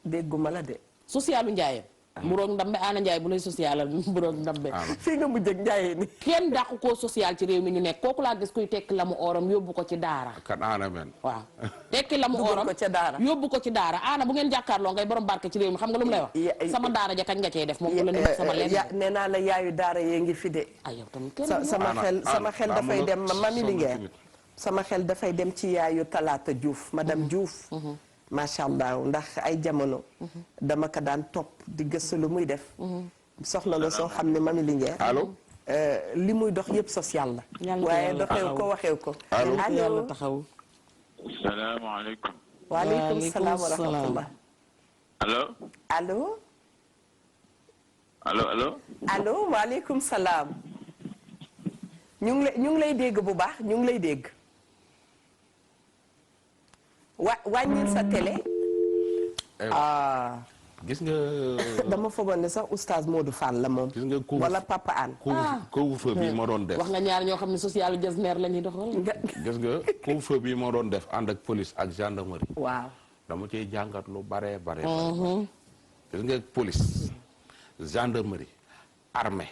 Speaker 1: dégguma la de.
Speaker 3: socialu njaayeen. mburoog ndambe Ana Njaay bu lay socialal mburoog ndambe.
Speaker 1: fii nga mujj ak njaayeen ni.
Speaker 3: kenn dàqu koo social ci réew mi ñu nekk kooku laa gis kuy tekki la mu oram yóbbu ko ci daara.
Speaker 2: kan Ana men.
Speaker 3: waaw tekki la mu oram
Speaker 1: ko ca daara.
Speaker 3: yóbbu ko ci daara Ana bu ngeen jàkkaarloo ngay borom barke ci réew mi xam nga lu mu lay wax. sama daara ja kañ nga cee def moom la ñu sama lenn.
Speaker 1: nee naa la yaayu daara yee ngi fi de.
Speaker 3: ay yow tamit kenn
Speaker 1: sama xel dafay dem mami Linguère sama xel dafay dem ci yaayu Talaata Diouf madame Diouf. macha allah ndax ay jamono. dama ko daan topp di gëstu lu muy def. soxna la soo xam ne mami Linguère.
Speaker 2: allo.
Speaker 1: li muy dox yëpp social la. waaye doxew ko waxew ko.
Speaker 2: allo
Speaker 3: yàlla taxaw.
Speaker 4: salaamaaleykum.
Speaker 1: waaleykum salaam wa rahmatullah.
Speaker 4: allo.
Speaker 1: allo.
Speaker 4: allo allo.
Speaker 1: allo waaleykum salaam. ñu ngi lay dégg bu baax ñu ngi lay dégg. wàññil sa télé.
Speaker 2: gis nga.
Speaker 1: dama foogoon ne sax oustaz Modou Fall la moom.
Speaker 2: gis nga
Speaker 1: wala Papa Anne.
Speaker 2: couvre-feu bi moo doon def.
Speaker 3: wax nga ñaar ñoo xam ne social jasneer la ñuy doxal.
Speaker 2: gis nga couvre-feu bi moo doon def ànd ak police ak gendarmerie.
Speaker 1: waaw.
Speaker 2: dama ciy jàngat lu bare. gis nga police gendarmerie armée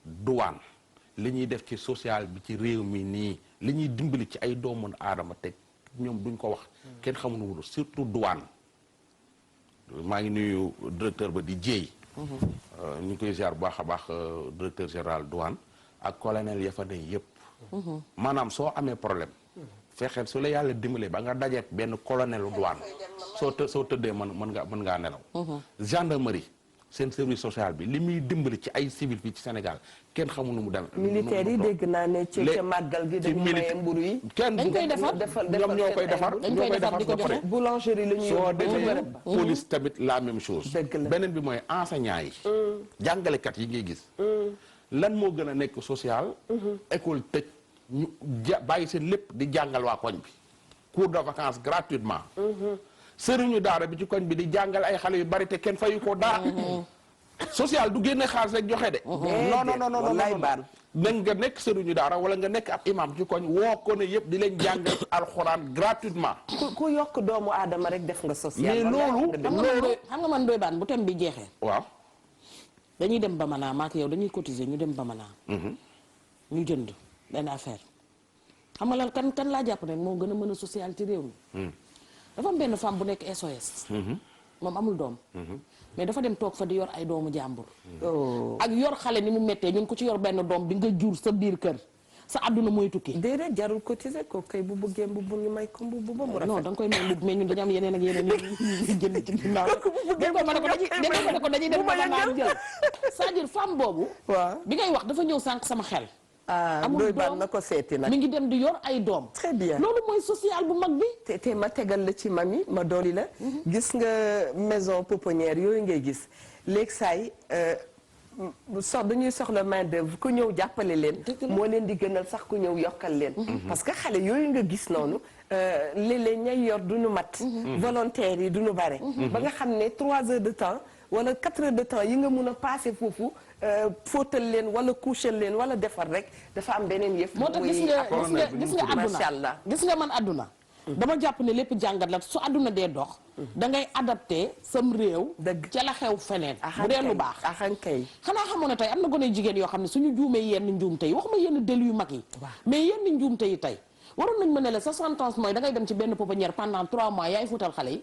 Speaker 2: douane li ñuy def ci social bi ci réew mi nii li ñuy dimbali ci ay doomu aadama teg ñoom duñ ko wax kenn xamuñu wulu surtout douane maa ngi nuyu directeur ba di Dieye. ñu ngi koy ziar bu baax a baax directeur général douane ak colonel ya fa ne yëpp. maanaam soo amee problème. fexeel su la yàlla dimbalee ba nga dajeek benn colonelu douane soo tëddee mën ngaa nelaw. gendarmerie seen service social bi li muy dimbali ci ay civil fii ci Sénégal kenn xamul nu mu dem.
Speaker 1: militaire yi dégg naa ne ci ca màggal gi dañu maye mburu yi.
Speaker 2: kenn
Speaker 3: dañ koy defar
Speaker 2: ñoom ñoo koy defar
Speaker 3: di ko joxe.
Speaker 1: boulangerie la ñuy
Speaker 2: soo demee police tamit la même chose.
Speaker 1: dëgg la
Speaker 2: beneen bi mooy enseignant yi. jàngalekat yi ngay gis. lan moo gën a nekk social. école tëj ñu bàyyi seen lépp di jàngal waa koñ bi. cours de vacances gratuitement. sëriñu daara bi ci koñ bi di jàngal ay xale yu bari te kenn fayu ko dara. social du génne xaalis rek joxe de. non
Speaker 1: wallaay baan.
Speaker 2: nga nekk sëriñu daara wala nga nekk ab imam ci koñ woo ko ne yëpp di leen jàngal alxuraan gratuitement.
Speaker 1: ku yokk doomu aadama rek def nga social.
Speaker 2: mais loolu
Speaker 3: xam nga man doy baan bu tem bi jeexee.
Speaker 2: waaw.
Speaker 3: dañuy dem Bamana maak yow dañuy cotiser ñu dem Bamana. ñu jënd benn affaire. xam nga lan kan laa jàpp ne moo gën a mën a social ci réew mi. dafa am benn femme bu nekk SOS. moom amul doom. mais dafa dem toog fa di yor ay doomu jàmbur. ak yor xale ni mu méttee ñun ko ci yor benn doom bi nga jur sa biir kër sa àdduna mooy tukki.
Speaker 1: déedéet jarul cotiser ko kay bu bëggee mbubb ñu may ko mbubb ba mu rafet.
Speaker 3: non da nga koy may mbubb mais ñun dañu am yeneen ak yeneen yi jënd ci ginnaaw. dégg ko ma ne ko dañuy dem ba naan jël. c'est-à-dire femme boobu.
Speaker 1: waaw
Speaker 3: bi ngay wax dafa ñëw sànq sama xel.
Speaker 1: amul doom na ko seeti nag
Speaker 3: mi ngi dem di yor ay doom.
Speaker 1: très bien
Speaker 3: loolu mooy social bu mag bi.
Speaker 1: te ma tegal la ci mami ma dooli la. gis nga maison pouponnière yooyu ngay gis léegi saay dañuy soxla main d'œuvre ku ñëw jàppale leen. moo leen di gënal sax ku ñëw yokkal leen. parce que xale yooyu nga gis noonu léeg-léeg ñay yor duñu mat. volontaires yi duñu bare. ba nga xam ne 3 heures de temps wala 4 heures de temps yi nga mun a passé foofu. fóotal leen wala coucher leen wala defar rek dafa am beneen yëf.
Speaker 3: moo tax gis nga àdduna
Speaker 1: macha allah
Speaker 3: gis nga man àdduna. dama jàpp ne lépp jàngat la su àdduna dee dox. da ngay adapté sam réew.
Speaker 1: dëgg
Speaker 3: ca la xew feneen. bu dee lu baax
Speaker 1: axankay
Speaker 3: xanaa xamoon ne tey am na gone jigéen yoo xam ne suñu juumee yenn njuumte yi waxuma yenn delu yu mag yi. mais yenn njuumte yi tey waroon nañ ma ne la sa sentence mooy da ngay dem ci benn pouponnière pendant 3 mois yaay fóotal xale yi.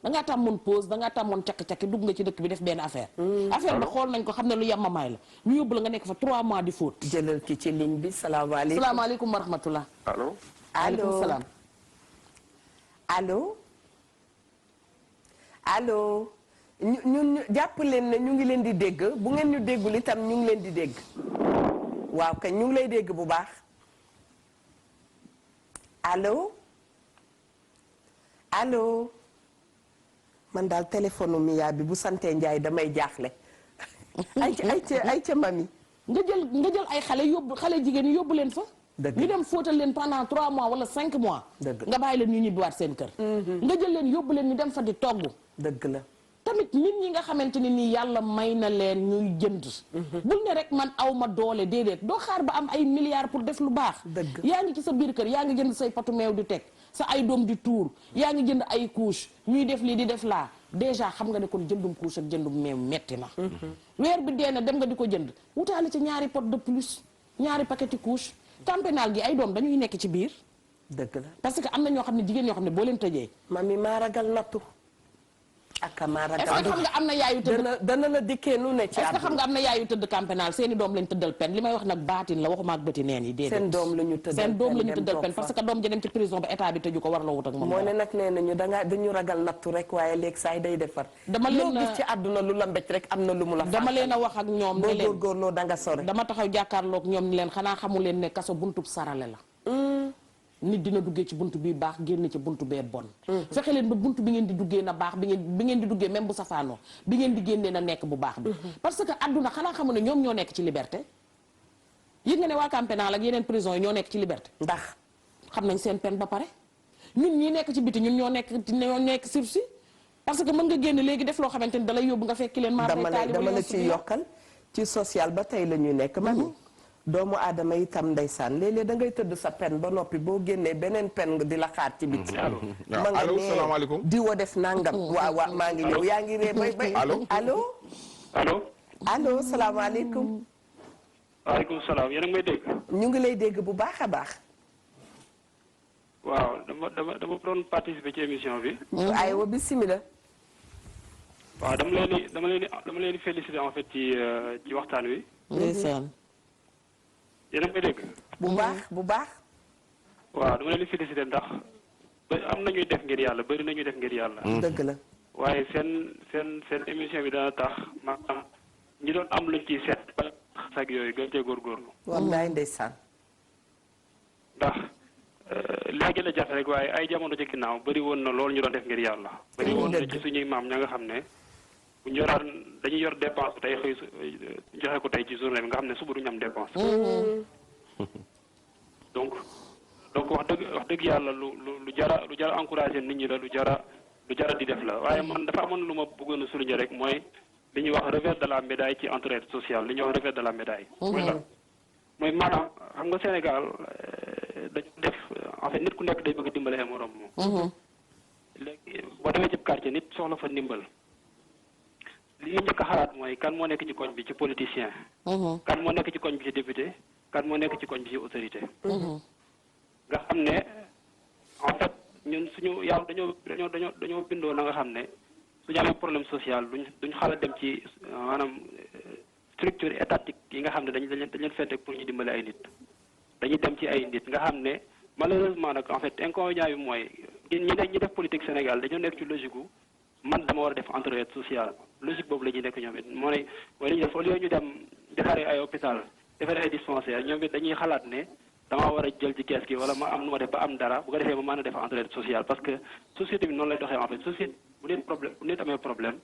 Speaker 3: da ngaa tàmmoon pause da ngaa tàmmoon cakki-cakki dugg nga ci dëkk bi def benn affaire. affaire ba xool nañ ko xam ne lu yemamaay la ñu yóbbu la nga nekk fa 3 mois di fóot.
Speaker 1: jëlal ki ci ligne bi salaamaaleykum.
Speaker 3: salaamaaleykum wa rahmatulah.
Speaker 4: allo.
Speaker 3: aleykum salaam.
Speaker 1: allo. allo. ñun jàpp leen ne ñu ngi leen di dégg bu ngeen ñu déggul itam ñu ngi leen di dégg. waaw kay ñu ngi lay dégg bu baax. allo. allo. man daal téléphone Mia bi bu santee Njaay damay jaaxle. ay ca mami.
Speaker 3: nga jël ay xale jigéen ñi yóbbu leen fa. ñu dem fóotal leen pendant 3 mois wala 5 mois. nga bàyyi leen ñu ñibbiwaat seen kër. nga jël leen yóbbu leen ñu dem fa di togg.
Speaker 1: dëgg la.
Speaker 3: tamit nit ñi nga xamante ne nii yàlla may na leen ñuy jënd. bul ne rek man aw ma doole déedéet doo xaar ba am ay milliards pour def lu baax.
Speaker 1: dëgg
Speaker 3: yaa ngi ci sa biir kër yaa ngi jënd say patu meew di teg sa ay doom di tuur yaa ngi jënd ay couche ñuy def lii di def laa déjà xam nga ne kon jëndum couche ak jëndum meew metti na. weer bi dee na dem nga di ko jënd wutaale ci ñaari pot de plus ñaari paqueti couche campénal gi ay doom dañuy nekk ci biir.
Speaker 1: dëgg la
Speaker 3: parce que am na ñoo xam ne jigéen ñoo xam ne boo leen tëjee.
Speaker 1: mami maa ragal nattu. ak maa ragal
Speaker 3: est-ce que xam nga am na yaayu tëdd
Speaker 1: dana la dikkee nu ne ci
Speaker 3: est-ce que xam nga am na yaayu tëdd campénal seeni doom lañ tëddal pen li may wax nag baatin la waxuma ak bëti neen yi déedéet
Speaker 1: seen doom la ñu tëddal
Speaker 3: pen parce que doom ja dem ci prison ba état bi tëju ko war la wut ak moom
Speaker 1: moo ne nag nee nañu dañu ragal nattu rek waaye léegi saa yi day defar
Speaker 3: dama leen
Speaker 1: loo gis ci àdduna lu la mbéj rek am na lu mu la
Speaker 3: dama leen a wax ak ñoom ne leen
Speaker 1: góorgóorloo da nga sore
Speaker 3: dama taxaw jàkkaarloog ñoom ni leen xanaa xamu leen ne kaso buntub sarale la nit dina duggee ci buntu bi baax génn ci buntu bee bon fexe leen ba buntu bi ngeen di duggee na baax bi ngeen di duggee même bu safaanoo bi ngeen di génnee na nekk bu baax bi parce que àdduna xanaa xamu ne ñoom ñoo nekk ci liberté yëg nga ne waa camp pénal ak yeneen prison yi ñoo nekk ci liberté
Speaker 1: ndax
Speaker 3: xam nañ seen peine ba pare ñun ñi nekk ci biti ñun ñoo nekk sursis parce que mën nga génn léegi def loo xamante ni dalay yóbbu nga fekki leen
Speaker 1: dama la ci yokkal ci social ba tey la ñuy nekk mami doomu aadama itam ndeysaan léeg-léeg da ngay tëdd sa pen ba noppi boo génnee beneen pen di la xaar ci biti ma nga
Speaker 2: allo salaamaaleykum
Speaker 1: di wo def nangam waaw maa ngi ñëw yaa ngi ree bay
Speaker 2: allo
Speaker 1: allo salaamaaleykum
Speaker 5: waaleykum salaam yéen a ngi may dégg
Speaker 1: ñu ngi lay dégg bu baax a baax
Speaker 5: waaw dama doon participer ci émission bi
Speaker 1: aywa bismillah
Speaker 5: waaw dama leen di féliciter en fait ci waxtaan wi.
Speaker 3: ndeysaan.
Speaker 5: yéen a ngi may dégg.
Speaker 1: bu baax.
Speaker 5: waaw dama leen di féliciter ndax am na ñuy def ngir yàlla bëri na ñuy def ngir yàlla.
Speaker 1: dëgg la.
Speaker 5: waaye seen émission bi dana tax maanaam ñi doon am luñ ciy seet ba sax yooyu gën cee góorgóorlu.
Speaker 1: wallaay ndeysaan.
Speaker 5: ndax léegi la jafe rek waaye ay jamono ci ginnaaw bëri woon na loolu ñu doon def ngir yàlla. bëri woon na ci suñuy maam ña nga xam ne bu ñu yoraan dañuy yor dépense tey xëy joxe ko tey ci journée bi nga xam ne suba du ñu am dépense. donc wax dëgg yàlla lu jara encouragé nit ñi la lu jara di def la waaye man dafa amoon lu ma bëggoon a souligner rek mooy li ñuy wax revers de la médaille ci entraide sociale li ñuy wax revers de la médaille. mooy maanaam xam nga Sénégal dañu def en fait nit ku nekk day bëgg dimbale ay morom moom. léegi boo demee ci quartier nit soxla fa ndimbal li ñu njëkk a xalaat mooy kan moo nekk ci koñ bi ci politicien. kan moo nekk ci koñ bi ci député kan moo nekk ci koñ bi ci autorité. nga xam ne en fait ñun suñu yàlla dañoo bindoo na nga xam ne suñu amee problème social duñ xala dem ci maanaam structure étatique yi nga xam ne dañ leen fente pour ñu dimbale ay nit dañuy dem ci ay nit nga xam ne malheureusement nag en fait inconvénient bi mooy ñi def politique Sénégal dañoo nekk ci logique gu man dama war a def entraide sociale logique boobu la ñuy nekk ñoom it mooy li ñu def au lieu ñu dem defaree ay hôpital defaree ay dispensaire ñoom it dañuy xalaat ne damaa war a jël ci kees gi wala ma am nu ma def ba am dara bu ko defee ma mën a def entraide sociale parce que société bi noonu lay doxee en fait société bu nit amee problème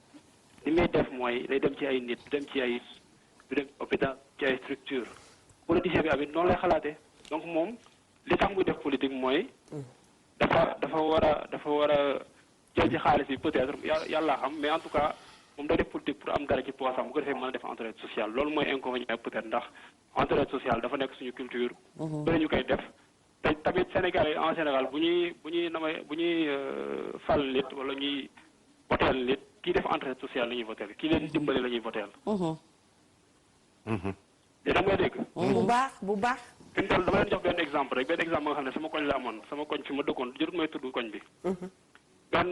Speaker 5: li muy def mooy day dem ci ay nit du dem hôpital ci ay structure politicien bi amit noonu lay xalaatee donc moom li tax muy def politique mooy dafa war a jël ci xaalis bi peut-être yàlla xam mais en tout cas moom day def politique pour am dara ci poosam bu ko defee mën a def entraide sociale loolu mooy inconvénient peut-être ndax entraide sociale dafa nekk suñu culture. bëri ñu koy def te tamit Sénégalais en général bu ñuy fal nit wala ñuy voteel nit kii def entraide sociale la ñuy voteel kii leen dimbale la ñuy voteel. yéen a ngi may dégg.
Speaker 1: bu baax.
Speaker 5: fi mu toll dama leen jox benn exemple rek benn exemple nga xam ne sama koñ la amoon sama koñ fi ma dëkkoon jërut may tudd koñ bi. benn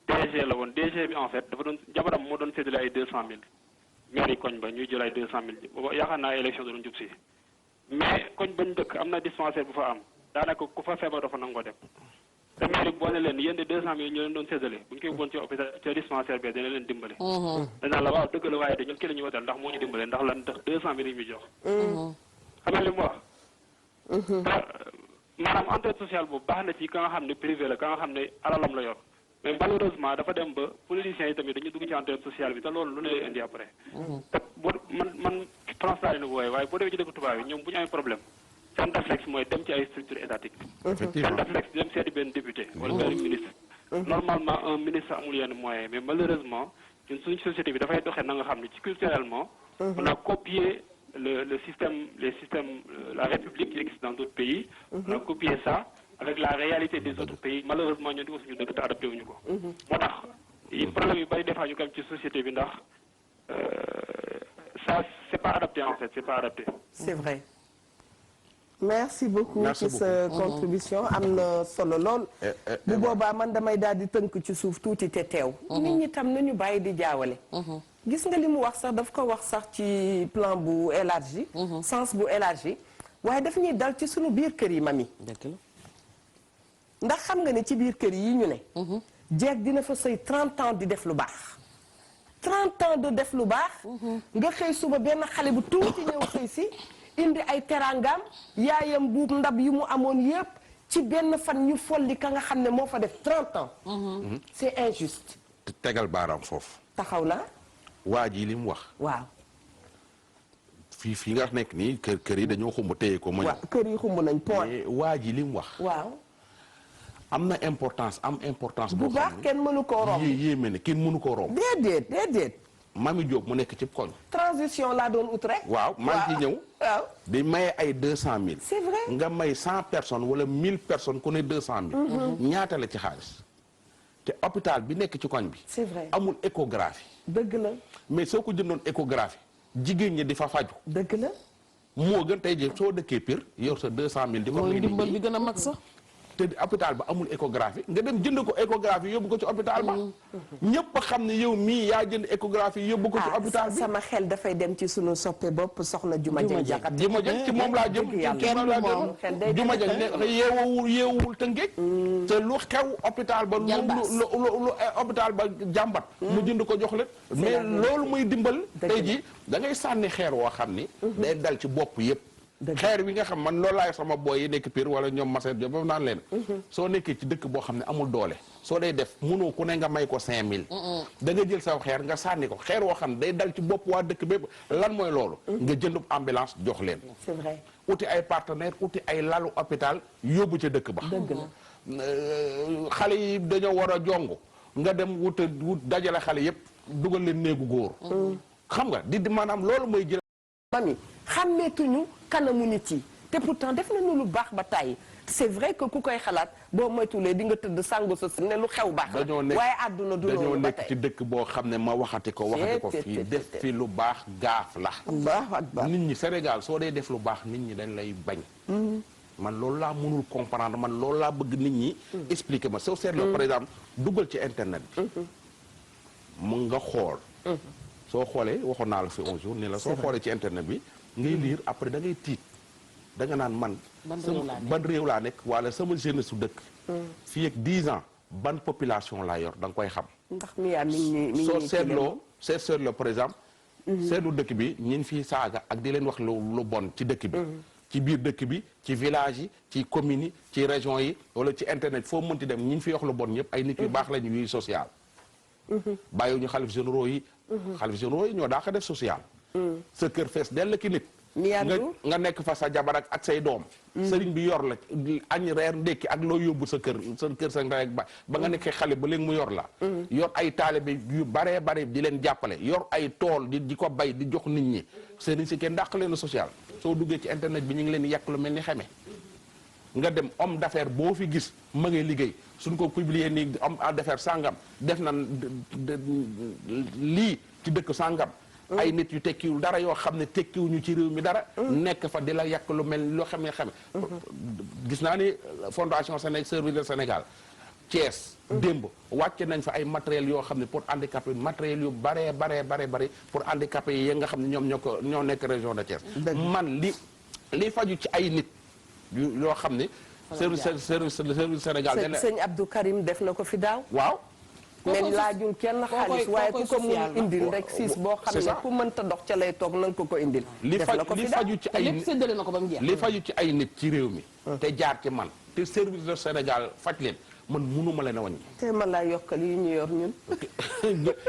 Speaker 5: DG la woon DG bi en fait dafa doon jabaram moo doon séddale ay 200000 mairie koñ ba ñuy jël ay 200000 booba yaakaar naa élection da doon jub si mais koñ bañ dëkk am na dispensaire bu fa am daanaka ku fa feebar dafa nangoo dem te mairie boo ne leen yéen de 200000 ñu leen doon séddale bu ñu koy woon ci hôpital ci dispensaire bi dina leen dimbale. danaa la waaw dëgg la waaye dañu kii la ñuy woteel ndax moo ñu dimbale ndax lan ndax 200000 yi ñu jox. xam nga li mu wax. maanaam entraide sociale boobu baax na ci ka nga xam ne privé la ka nga xam ne alalam la yor mais malheureusement dafa dem ba politiciens yi tamit dañu dugg ci entraide sociale bi te loolu lu ne lay indi après. te boo man France laa leen wooye waaye boo demee ci dëkk tubaab yi ñoom bu ñu amee problème seen réflexe mooy dem ci ay structure étatique. seen réflexe dem seeti benn député wala benn ministre. normalement un ministre amul yenn moyen mais malheureusement ñun suñu société bi dafay doxee na nga xam ne ci culturellement. on a copié les systèmes, la République qui existe dans d'autres pays, on a copié ça avec la réalité des autres pays. Malheureusement, nous devons nous adapter au niveau. Il y a un problème des fois comme ci société bi ndax ça c'est pas adapté en fait, c'est pas adapté.
Speaker 1: C'est vrai. Merci beaucoup ci sa contribution am na solo lool. bu boobaa man damay daal di tënk ci suuf tuuti te teew. nit ñi tam nañu bàyyi di jaawale. gis nga li mu wax sax daf ko wax sax ci plan bu élargi. sens bu élargi waaye daf ñuy dal ci sunu biir kër yi mami. ndax xam nga ne ci biir kër yi ñu ne. jeeg dina fa sëy 30 ans di def lu baax. 30 ans de def lu baax. nga xëy suba benn xale bu tuuti ñëw xëy si. indi ay teraangam yaayam buub ndab yu mu amoon yépp ci benn fan ñu folli ka nga xam ne moo fa def 30 ans. c'est injuste.
Speaker 2: tegal baaraam foofu.
Speaker 1: taxaw na.
Speaker 2: waa ji li mu wax.
Speaker 1: waaw.
Speaker 2: fii nga nekk nii kër yi dañoo xumb téye ko. ma
Speaker 1: waaw kër yi xumb nañ point.
Speaker 2: mais waa ji li mu wax.
Speaker 1: waaw.
Speaker 2: am na importance
Speaker 1: bu baax kenn mënu koo romb.
Speaker 2: yéeme ne kenn mënu koo romb.
Speaker 1: déedéet.
Speaker 2: Mami Diop mu nekk ci koñ.
Speaker 1: transition laa doon ut rek.
Speaker 2: waaw maa ngi ciy ñëw.
Speaker 1: waaw
Speaker 2: di maye ay 200000.
Speaker 1: c'est vrai
Speaker 2: nga may 100 personnes wala 1000 personnes ku ne 200000. ñaata la ci xaalis. te hôpital bi nekk ci koñ bi.
Speaker 1: c'est vrai
Speaker 2: amul échographie.
Speaker 1: dëgg la.
Speaker 2: mais soo ko jëndoon échographie jigéen ñi di fa faju.
Speaker 1: dëgg la.
Speaker 2: moo gën tey jii soo dëkkee Pire yor sa 200000. di ko may nit ñi
Speaker 3: bi gën a mag sax.
Speaker 2: te hôpital ba amul échographie nga dem jënd ko échographie yóbbu ko ci hôpital ba ñëpp xam ne yow mii yaa jënd échographie yóbbu ko ci hôpital bi
Speaker 1: sama xel dafay dem ci sunu soppe bopp soxna Juma Jeng Jaxate
Speaker 2: Juma Jeng ci moom laa jëm Juma Jeng ne yeewuwul Tëngéej te lu xew hôpital ba lu hôpital ba jàmbat mu jënd ko jox leen mais loolu muy dimbal tey ji da ngay sànni xeer woo xam ni day dal ci bopp yëpp xeer bi nga xam man loolu laay sama boy yi nekk Pire wala ñoom Maset jo ba naan leen soo nekkee ci dëkk boo xam ne amul doole soo day def mënoo ku ne nga may ko 5000 da nga jël saw xeer nga sànni ko xeer woo xam ne day dal ci bopp waa dëkk bépp lan mooy loolu nga jëndub ambulance jox leen
Speaker 1: c'est vrai
Speaker 2: uti ay partenaire uti ay lalu hôpital yóbbu ca dëkk ba
Speaker 1: dëgg la
Speaker 2: xale yi dañoo war a jong nga dem wut dajale xale yëpp dugal leen néegu góor xam nga di maanaam loolu mooy jël
Speaker 1: mami xàmmeetuñu kanamu nit yi te pourtant def nañu lu baax ba tàyyi c'est vrai que ku koy xalaat boo moytuwulee di nga tëdd sangu sa ne lu xew baax la waaye àdduna du
Speaker 2: dañoo
Speaker 1: loolu ba
Speaker 2: nekk
Speaker 1: tey
Speaker 2: ci dëkk boo xam ne ma waxati ko fii def fi lu baax gaaf la
Speaker 1: Allahu akbar
Speaker 2: nit ñi Sénégal soo dee def lu baax nit ñi dañ lay bañ man loolu laa mënul comprendre man loolu laa bëgg nit ñi expliquer ma soo seetloo par exemple duggal ci internet bi mun nga xool soo xoolee waxoon naa la fi un jour ni la soo xoolee ci internet bi ngay lire après da ngay tiit da nga naan man ban réew laa nekk wala sama jeunesse su dëkk fii ak 10 ans ban population laa yor da nga koy xam
Speaker 1: ndax mi yaa mi
Speaker 2: soo seetloo par exemple seetlu dëkk bi ñin fii saaga ak di leen wax lu bon ci dëkk bi ci biir dëkk bi ci village yi ci communes yi ci région yi wala ci internet foo mënti dem ñin fi wax lu bon ñëpp ay nit yu baax lañu yuy social bàyyiwuñu xalif généraux yi ñoo daa ko def social sa kër fees dell ki nit nga nekk fa sa jabar ak say doom sëriñ bi yor la añ reer ndékki ak loo yóbbu sa kër sa ndey ak ba nga nekkee xale ba léegi mu yor la yor ay taalibe yu baree bare di leen jàppale yor ay tool di ko bay di jox nit ñi sëriñ si kenn dàq leen social soo duggee ci internet bi ñu ngi leen di yàq lu mel ni xeme nga dem homme d'affaires boo fi gis ma ngay liggéey suñ ko publier nii homme d'affaires sàngam def na lii ci dëkk sàngam ay nit yu tekkiwul dara yoo xam ne tekkiwuñu ci réew mi dara nekk fa di la yàq lu mel loo xamee gis naa ni fondation Servir le Sénégal Thiès démb wàcce nañ fa ay matériel yoo xam ne pour handicapé matériel yu bare pour handicapé yi nga xam ne ñoo nekk région de Thiès man li faju ci ay nit yoo xam ne service Sénégal
Speaker 1: sëñ Abdou Karim def na ko fi daaw
Speaker 2: waaw
Speaker 1: mais laajul kenn xaalis waaye ku ko mun indil rek siis boo xam ne ku mënta dox ca lay toog nanga ko indil
Speaker 2: li faju ci ay nit
Speaker 3: séddale na ko ba mu jeex
Speaker 2: li faju ci ay nit ci réew mi te jaar ci man te service de Sénégal faj leen man mënuma leen a wàññi
Speaker 1: te man laa yokkal yi ñu yor ñun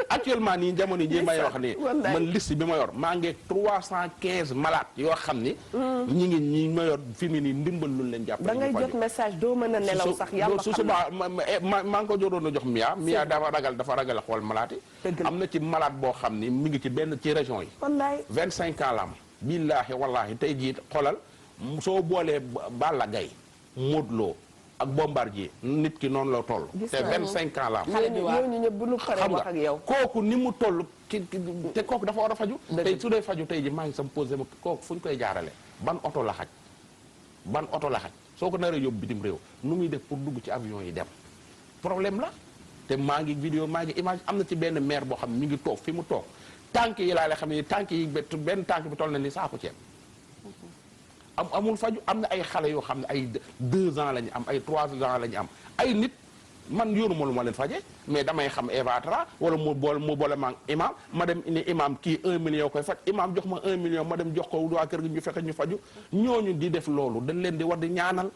Speaker 2: actuellement nii jamono ji may wax ni man liste bi ma yor maa ngi 315 malades yoo xam ni ñi ma yor fi mu nii ndimbal lu leen jàpp
Speaker 1: da ngay jot message doo mën a nelaw sax yàlla
Speaker 2: su suba maa ngi ko jodoon a jox Mia dafa ragal a xool malade yi am na ci malade boo xam ni mi ngi ci benn ci région yi
Speaker 1: wallaay
Speaker 2: 25 ans la am billaahi wallaahi tey jii xoolal soo boolee Balla Gaye Modou Lo ak Bombardier nit ki noonu la toll te 25 ans la am
Speaker 1: ñooñu ñëpp bu ñu paree wax ak yow
Speaker 2: kooku ni mu toll te kooku dafa war a faju tey su dee faju tey ji maa ngi sam posé ma kooku fu ñu koy jaarale ban oto la xaj soo ko naree yóbbu bitim réew nu muy def pour dugg ci avion yi dem problème la te maa ngi vidéo maa ngi image am na ci benn maire boo xam ne mi ngi toog fi mu toog tànk yi laa la xam ne tànk yi benn tànk bi toll na ni saako ceeb amul faju am na ay xale yoo xam ne ay 2 ans la ñu am ay 3 ans la ñu am ay nit man yoonuma lu ma leen faje mais damay xam Evatra wala mu boole ma imam ma dem ni imam kii 1 million koy faj imam jox ma 1 million ma dem jox ko waa kër gi ñu fexe ñu faju ñooñu di def loolu dañ leen di war di ñaanal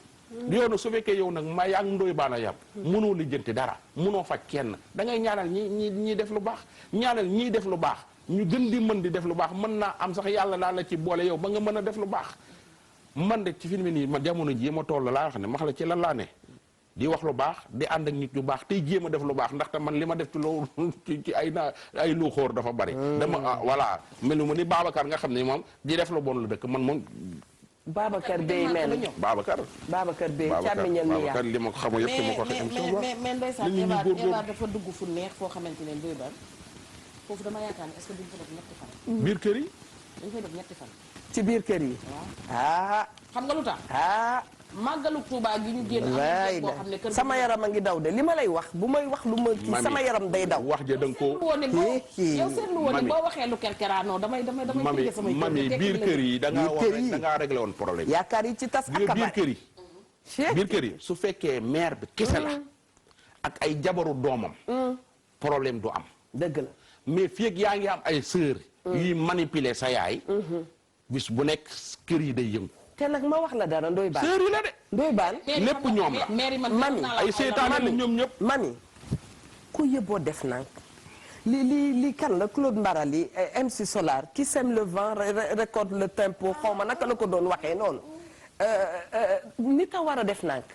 Speaker 2: yoonu su fekkee yow nag ma yaa ngi ndoy baana yàpp mënoo lijjanti dara mënoo faj kenn da ngay ñaanal ñi def lu baax ñaanal ñiy def lu baax ñu gën di mën di def lu baax mën naa am sax yàlla daal la ci boole yow ba nga mën a def lu baax man de ci film nii ma jamono ji ma toll laa wax ne ma xam la ci lan laa ne di wax lu baax di ànd ak nit ñu baax tey jéem a def lu baax ndaxte man li ma def ci loolu ci ay lu xóor dafa bari dama voilà melu ma ni Babacar nga xam ne moom di def lu bon la dëkk man moom
Speaker 1: Babacar Bey mel
Speaker 2: Babacar
Speaker 1: Bey càmmiñal mi yaa
Speaker 2: li ma ko xamoo yëpp ci ma ko
Speaker 3: mais ndeysaan Eva dafa dugg fu neex foo xamante ne doy ban foofu dama yaakaar ne est-ce que duñ fa def ñetti fan
Speaker 2: biir kër yi
Speaker 3: dañ fay def ñetti fan
Speaker 1: ci biir kër yi
Speaker 3: waaw
Speaker 1: ah
Speaker 3: xam nga lu tax màggalu Touba gi ñu génn am boo xam ne kër
Speaker 1: sama yaram a ngi daw de li ma lay wax bu may wax lu ma kii sama yaram day daw.
Speaker 2: wax ja da nga ko
Speaker 3: yow seetlu woon ne boo waxee lu kerkeraanoo damay tëgg samay
Speaker 2: mami biir kër yi da ngaa wax da ngaa réglé woon problème
Speaker 1: yaakaar yi ci tas ak
Speaker 2: biir kër yi su fekkee mère bi kese la ak ay jabaru doomam problème du am
Speaker 1: dëgg la
Speaker 2: mais fii ak yaa ngi am ay sœur yuy manipuler sa yaay bis bu nekk kër yi day yëngu
Speaker 1: te nag ma wax la dara Ndoye Bane
Speaker 2: sœur yi la de
Speaker 1: Ndoye Bane
Speaker 2: lépp ñoom la
Speaker 3: mami
Speaker 2: ay seetaane la ñoom ñëpp
Speaker 1: mami ku yëboo def nank li kan la Claude Mbarali MC Solar qui sème le vent récolte le tempo xaw ma naka la ko doon waxee noonu nit a war a def nank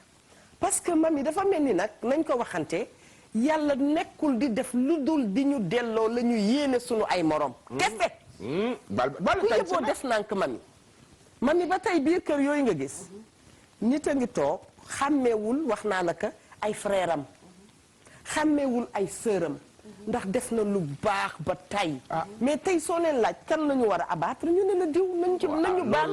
Speaker 1: parce que mami dafa mel ni nag nañ ko waxante yàlla nekkul di def lu dul di ñu delloo la ñu yéene sunu ay morom kese ku yëboo def nank mami ba tey biir kër yooyu nga gis nit a ngi toog xàmmeewul wax naa la ka ay frère am xàmmeewul ay sœuram ndax def na lu baax ba tey mais tey soo leen laaj kan la ñu war a abattre ñu ne la diw nañu baal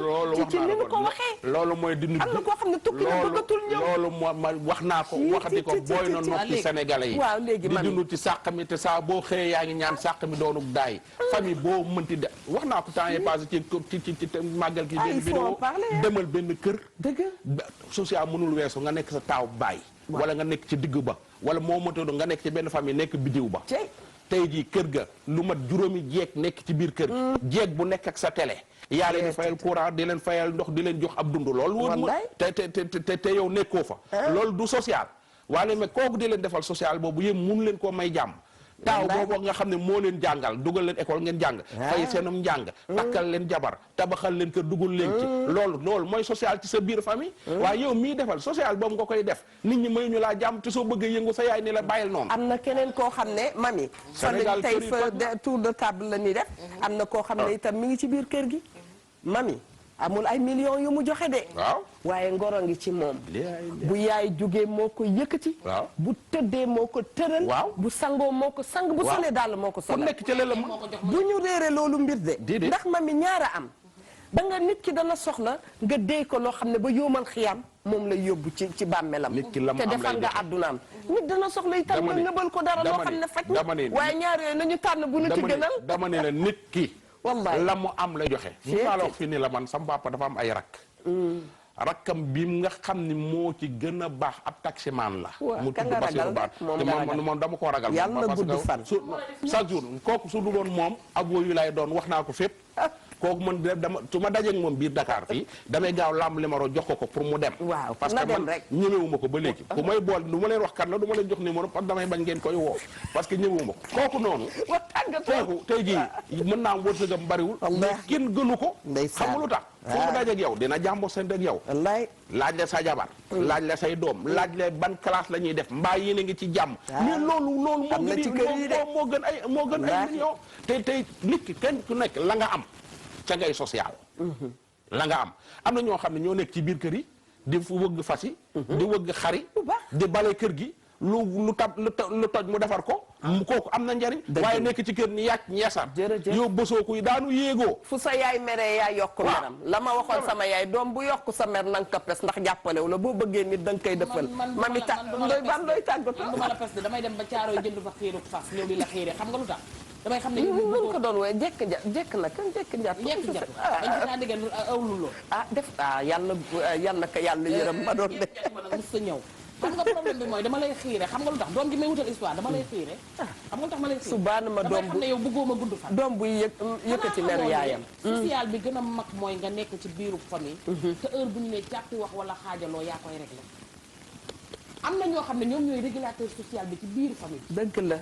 Speaker 1: ci ni ñu ko waxee
Speaker 2: loolu mooy di nit
Speaker 1: am na koo xam ne tukki na bëggatul ñëw
Speaker 2: loolu ma wax naa ko waxati ko booy na noppi sénégalais yi
Speaker 1: waaw léegi
Speaker 2: di dund ci sàq mi te saa boo xëyee yaa ngi ñaan sàq mi doonuk daay famille boo mënti de wax naa ko temps yi passé ci màggal gi benn vidéo demal benn kër
Speaker 1: dëgg
Speaker 2: social mënul weesu nga nekk sa taaw baay wala nga nekk ci digg ba wala moo moto nga nekk ci benn famille nekk bidiw ba tey jii kër ga lu mat juróomi jeeg nekk ci biir kër jeeg bu nekk ak sa télé yaa leen di fayal courant di leen fayal ndox di leen jox ab dund loolu te yow nekkoo fa loolu du social waaye mais kooku di leen defal social boobu yéen mun leen koo may jàmm taaw boobu nga xam ne moo leen jàngal dugal leen école ngeen jàng fay seenum njàng takkal leen jabar tabaxal leen kër dugal leen ci loolu mooy social ci sa biir famille waaye yow mii defal social boobu nga koy def nit ñi may ñu laa jàmm te soo bëggee yëngu sa yaay ni la bàyyil noonu
Speaker 1: am na keneen koo xam ne mami
Speaker 2: Sénégal
Speaker 1: tey fa tour de table la ñuy def am na koo xam ne itam mi ngi ci biir kër gi mami amul ay millions yu mu joxe de
Speaker 2: waaw
Speaker 1: waaye ngoro ngi ci moom bu yaay jógee moo ko yëkkati bu tëddee moo ko tëral bu sangoo moo ko sang bu solee daal moo ko solal
Speaker 2: nekk ci la
Speaker 1: bu ñu réere loolu mbir de ndax mami ñaara am da nga nit ki dana soxla nga déy ko loo xam ne ba yóomal xiyam moom lay yóbbu ci bàmmeelam te defal nga àddunaam nit dana soxla itam nga ngëbal ko dara loo xam ne faj na waaye ñaar yooyu nañu tànn bu nu ci gënal
Speaker 2: dama ne la nit ki
Speaker 1: wallaay
Speaker 2: la mu am lay joxe mu maa la wax fii ni la man sama papa dafa am ay rakk rakkam bi nga xam ni moo ci gën a baax ab taximan la mu tudd Basiru Baat te moom dama koo ragal
Speaker 1: yàlla na gudd fan
Speaker 2: chaque jour kooku su du doon moom ab woyu lay doon wax naa ko fépp kooku man dama su ma dajeeg moom biir Dakar fii damay gaaw lamb numéro jox ko pour mu dem parce que man ñëwewuma ko ba léegi ku may bool du ma leen wax kan la du ma leen jox numéro parce que damay bañ ngeen koy woo parce que ñëwewuma ko kooku noonu kooku tey jii mën naa am wërsëgam bariwul mais kenn gënu ko xam nga lu tax foo mu dajeeg yow dina jàmbo seen dëgg yow laaj la sa jabar laaj la say doom laaj la ban classe la ñuy def mbaa yéen a ngi ci jàmm mais loolu moo gën ay million tey nit ki kenn ku nekk la nga am ca ngay social la nga am na ñoo xam ne ñoo nekk ci biir kër yi di wëgg fas yi di wëgg xari di bale kër gi lu toj mu defar ko kooku am na njariñ waaye nekk ci kër ni yàcc ñeesar yow bësoo kuy daanu yéegoo
Speaker 1: fu sa yaay meree yaa yokk meram la ma waxoon sama yaay doom bu yokk sa mer nanga ko pes ndax jàppalewu la boo bëggee nit danga koy dëppal mami Ndoye Bane looy tàggatoo
Speaker 3: du ma la pes de damay dem ba caaro yi jënd fa xiiru fas ñëw di la xiire xam nga lu tax damay xam ne
Speaker 1: ñu ko doon wooye jekk na kan jekk njat
Speaker 3: dañ dégg awluloo
Speaker 1: def yàlla ko yàlla yërëm ma doon de
Speaker 3: mos sa ñëw xam nga problème bi mooy dama lay xiire xam nga lu tax doom ji may wutal histoire dama lay xiire xam nga lu tax ma lay xiire
Speaker 1: subaana ma doom
Speaker 3: xam ne yow bëggoo ma gudd fan
Speaker 1: doom buy yëkkati meru yaayam
Speaker 3: social bi gën a mag mooy nga nekk ci biiru famille te heure bu ñu ne càppi wax wala xaajaloo yaa koy réglé am na ñoo xam ne ñoom ñooy régulateur social bi ci biir famille
Speaker 1: dëgg la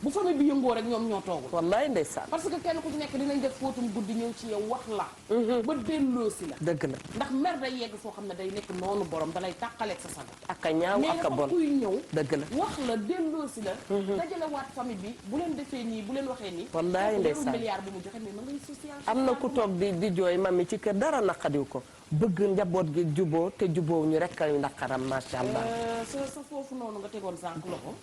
Speaker 3: bu famille bi yëngoo rek ñoom ñoo toogul
Speaker 1: wallaay ndeysaan
Speaker 3: parce que kenn ku ci nekk dinañ def fóotum guddi ñëw ci yow wax la ba delloo si la
Speaker 1: dëgg la
Speaker 3: ndax mer day yegg foo xam ne day nekk noonu borom dalay tàqaleeg sa sago
Speaker 1: ak a ñaaw ak a bon
Speaker 3: kuy ñëw
Speaker 1: dëgg la
Speaker 3: wax la delloo si la dajale waat famille bi bu leen defee nii bu leen waxee nii
Speaker 1: wallaay ndeysaan
Speaker 3: milliard bu mu joxe mais ma ngay social
Speaker 1: am na ku toog di jooy mami ci kër dara naqadiw ko bëgg njaboot gi juboo te juboo ñu rek ay naqaram macha allah
Speaker 3: sa foofu noonu nga tegoon sànq loxo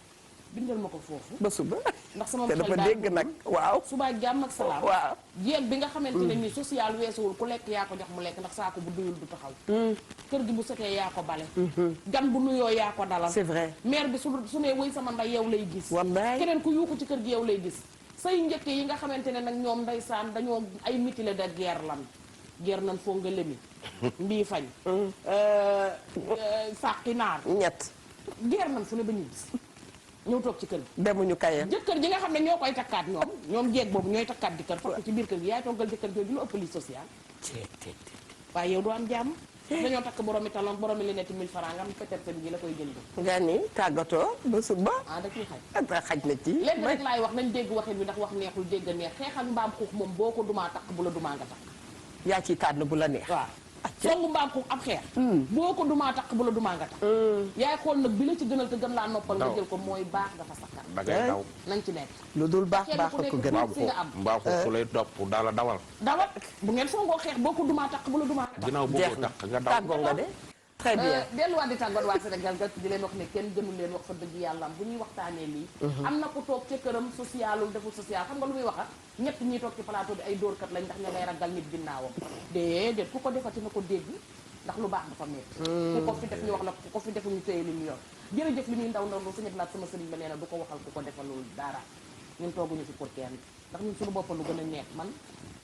Speaker 3: bindal ma ko foofu
Speaker 1: ba suba
Speaker 3: ndax sama
Speaker 1: te dafa dégg nag waaw
Speaker 3: suba jàmm ak salaam
Speaker 1: waaw
Speaker 3: jeeg bi nga xamante ne ni social weesuwul ku lekk yaa ko jox mu lekk ndax saako bu duyul du taxaw kër gi bu setee yaa ko bale gan bu nuyoo yaa ko dalal
Speaker 1: c'est vrai
Speaker 3: mère bi su ne wëy sama nday yow lay gis
Speaker 1: wallaay
Speaker 3: keneen ku yuuxu ci kër gi yow lay gis say njëkk yi nga xamante ne nag ñoom ndeysaan dañoo ay mutilé de guerre lan guerre nan foo nga lemi mbii fañ sàqi naar
Speaker 1: ñett
Speaker 3: guerre nan fu ne ba ñu gis ñëw toog ci kër gi
Speaker 1: demuñu kayeen
Speaker 3: jëkkër ji nga xam ne ñoo koy takkaat ñoom jeeg boobu ñooy takkaat jëkkër fakk ci biir kër gi yaay toggal jëkkër jooju lu ëpp li social waaye yow doo am jàmm dañoo takk boromi talon boromi li netti 1000 francs nga am peut-être gi la koy jënd
Speaker 1: nga ni tàggatoo ba suba
Speaker 3: da ciy xaj
Speaker 1: xaj na ci
Speaker 3: léegi rek laay wax nañ dégg waxin bi ndax wax neexul dégg neex xeexal mbaam xuux moom boo ko dumaa takk bu la dumaa nga takk
Speaker 1: yaa ciy tànn bu la neex
Speaker 3: waaw songu mbaam xuux ab xeex boo ko dumaa takk bu la dumaa nga takk yaay xool nag bi la ci gënal te gën laa noppal nga jël ko mooy baax dafa sakkan
Speaker 2: da ngay daw
Speaker 3: nañ ci nekk
Speaker 1: lu dul baax baax ko gën
Speaker 2: mbaa ko su lay topp daala dawal
Speaker 3: bu ngeen songoo xeex boo ko dumaa takk bu la dumaa nga takk
Speaker 2: ginnaaw boo ko takk nga daw
Speaker 1: tàggoo nga de très bien
Speaker 3: delluwaat di tàggoot waa Sénégal ga di leen wax ne kenn gënul leen wax fa dëgg yàlla bu ñuy waxtaanee lii am na ko toog ca këram socialul deful social xam nga lu muy waxa ñett ñi toog ci plateau bi ay dóorkat lañ ndax ña ngay ragal nit ginnaawam déedéet ku ko defati na ko dégg ndax lu baax dafa metti ku ko fi def ñu wax la ku ko fi defu ñu téye li ñu yor jërëjëf li muy ndaw ndaw lu suñu laat sama sëriñ ba nee na du ko waxal ku ko defalul dara ñun tooguñu fi pour kenn ndax ñun suñu bopp lu gën a neex man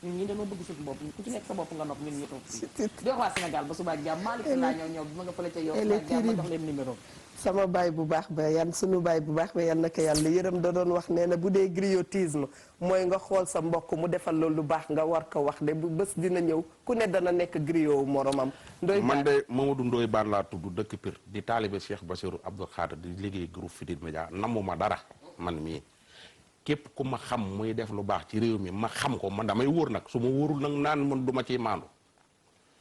Speaker 3: ñun ñi dañoo bëgg suñu bopp ku ci nekk sa bopp nga nopp ñun ñu toog fii di wax waa Sénégal ba suba ak jàmm Malick laa ñëw bi ma nga fële ca yow jàmm ma jox leen numéro
Speaker 1: sama baay bu baax ba yan sunu baay bu baax ba yan naka yàlla yërëm da doon wax nee na bu dee griotisme mooy nga xool sa mbokk mu defal loolu lu baax nga war ko wax de bu bés dina ñëw ku ne dana nekk griot moromam ndoy
Speaker 2: man de Mamadou Ndoye Bane laa tudd dëkk Pire di taalibe Cheikh Bassirou Abdou Khadre di liggéey groupe Futurs Médias namuma dara man mii képp ku ma xam muy def lu baax ci réew mi ma xam ko man damay wóor nag su ma wóorul nag naan man du ma ciy maandu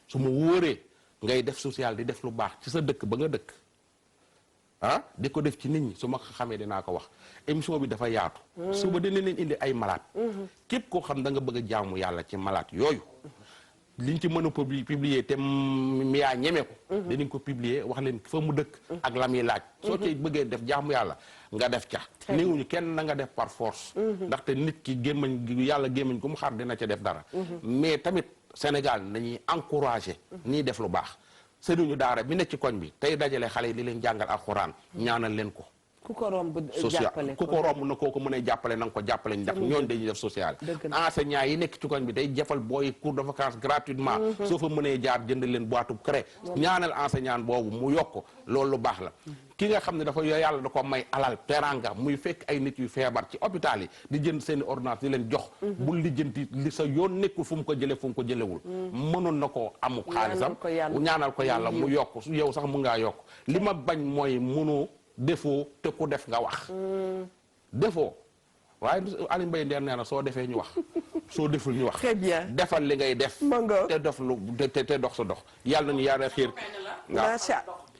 Speaker 2: su ma wóoree ngay def social di def lu baax ci sa dëkk ba nga dëkk di ko def ci nit ñi su ma xamee dinaa ko wax émission bi dafa yaatu suba dina leen indi ay malade képp koo xam da nga bëgg a jaamu yàlla ci malade yooyu liñ ci mën a publier te yaa ñeme ko dinañ ko publier wax leen fa mu dëkk ak la muy laaj soo ci bëggee def jaamu yàlla nga def ca néewuñu kenn na nga def par force ndaxte nit ki gémmañ yàlla gémmañ ku mu xar dina ca def dara mais tamit Sénégal nañuy encouragé nii def lu baax sëriñu daara bi nekk ci koñ bi tey dajale xale yi di leen jàngal alxuraan ñaanal leen ko
Speaker 1: ku ko romb
Speaker 2: social ku ko romb na koo ko mënee jàppale na nga ko jàppale ndax ñooñu dañuy def social enseignant yi nekk ci koñ bi day jafal booy cours de vacances gratuitement soo fa mënee jaar jënd leen boîte cré ñaanal enseignant boobu mu yokk loolu lu baax la ki nga xam ne dafa yàlla da ko may alal teranga muy fekk ay nit yu feebar ci hôpital yi di jënd seen i ordonnance di leen jox bul lijjanti li sa yoon nekkul fu mu ko jële fu mu ko jëlewul mënoon na ko amu xaalisam ñaanal ko yàlla mu yokk yow sax mu ngaa yokk li ma bañ mooy mënoo defoo te ku def nga wax defoo waaye Aliou Mbaye Nder nee na soo defee ñu wax soo deful ñu wax
Speaker 1: très bien
Speaker 2: defal li ngay def te def lu te dox sa dox yàlla nañu yàlla xiir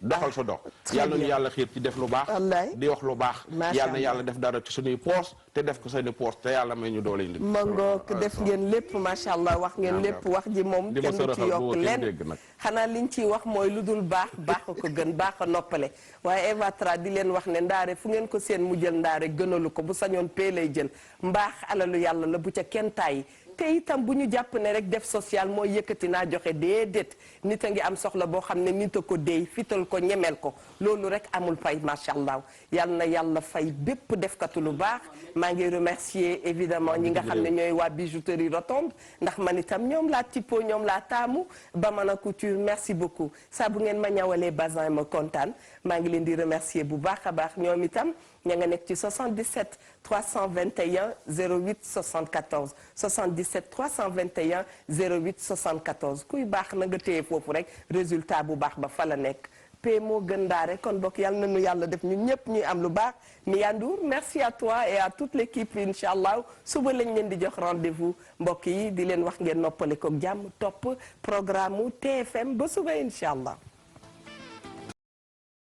Speaker 2: doxal sa dox yàlla nañu yàlla xiir ci def lu baax di wax lu baax yàlla na yàlla def dara ci suñuy poos te def ko seeni poos te yàlla may ñu doole indi
Speaker 1: mangook def ngeen lépp macha allah wax ngeen lépp wax ji moom kenn du ci yokk leen xanaa liñ ciy wax mooy lu dul baax baax ko gën baax a noppale waaye Eva Tra di leen wax ne ndaare fu ngeen ko seen mu jël ndaare gënalu ko bu sañoon pee lay jël mbaax alalu yàlla la bu ca kenn tàyyi te itam bu ñu jàpp ne rek def social mooy yëkkati naa joxe déedéet nit a ngi am soxla boo xam ne nit a ko déy fital ko ñemel ko loolu rek amul fay macha allah yal na yàlla fay bépp defkatu lu baax maa ngi remercier évidemment ñi nga xam ne ñooy waa bijouterie Rotonde ndax man itam ñoom laa tippoo ñoom laa taamu Bamana Couture merci beaucoup saa bu ngeen ma ñawalee bazin ma kontaan maa ngi leen di remercier bu baax a baax ñoom itam ña nga nekk ci 77 321 08 74 77 321 08 74 kuy baax na nga téye foofu rek résultat bu baax ba fa la nekk paie moo gën daare kon bokk yàlla na nu yàlla def ñun ñëpp ñuy am lu baax Mia Ndour merci à toi et à toute l'équipe incha allah suba lañ leen di jox rendez-vous mbokk yi di leen wax ngeen noppale ko jàmm topp programme mu TFM ba suba incha allah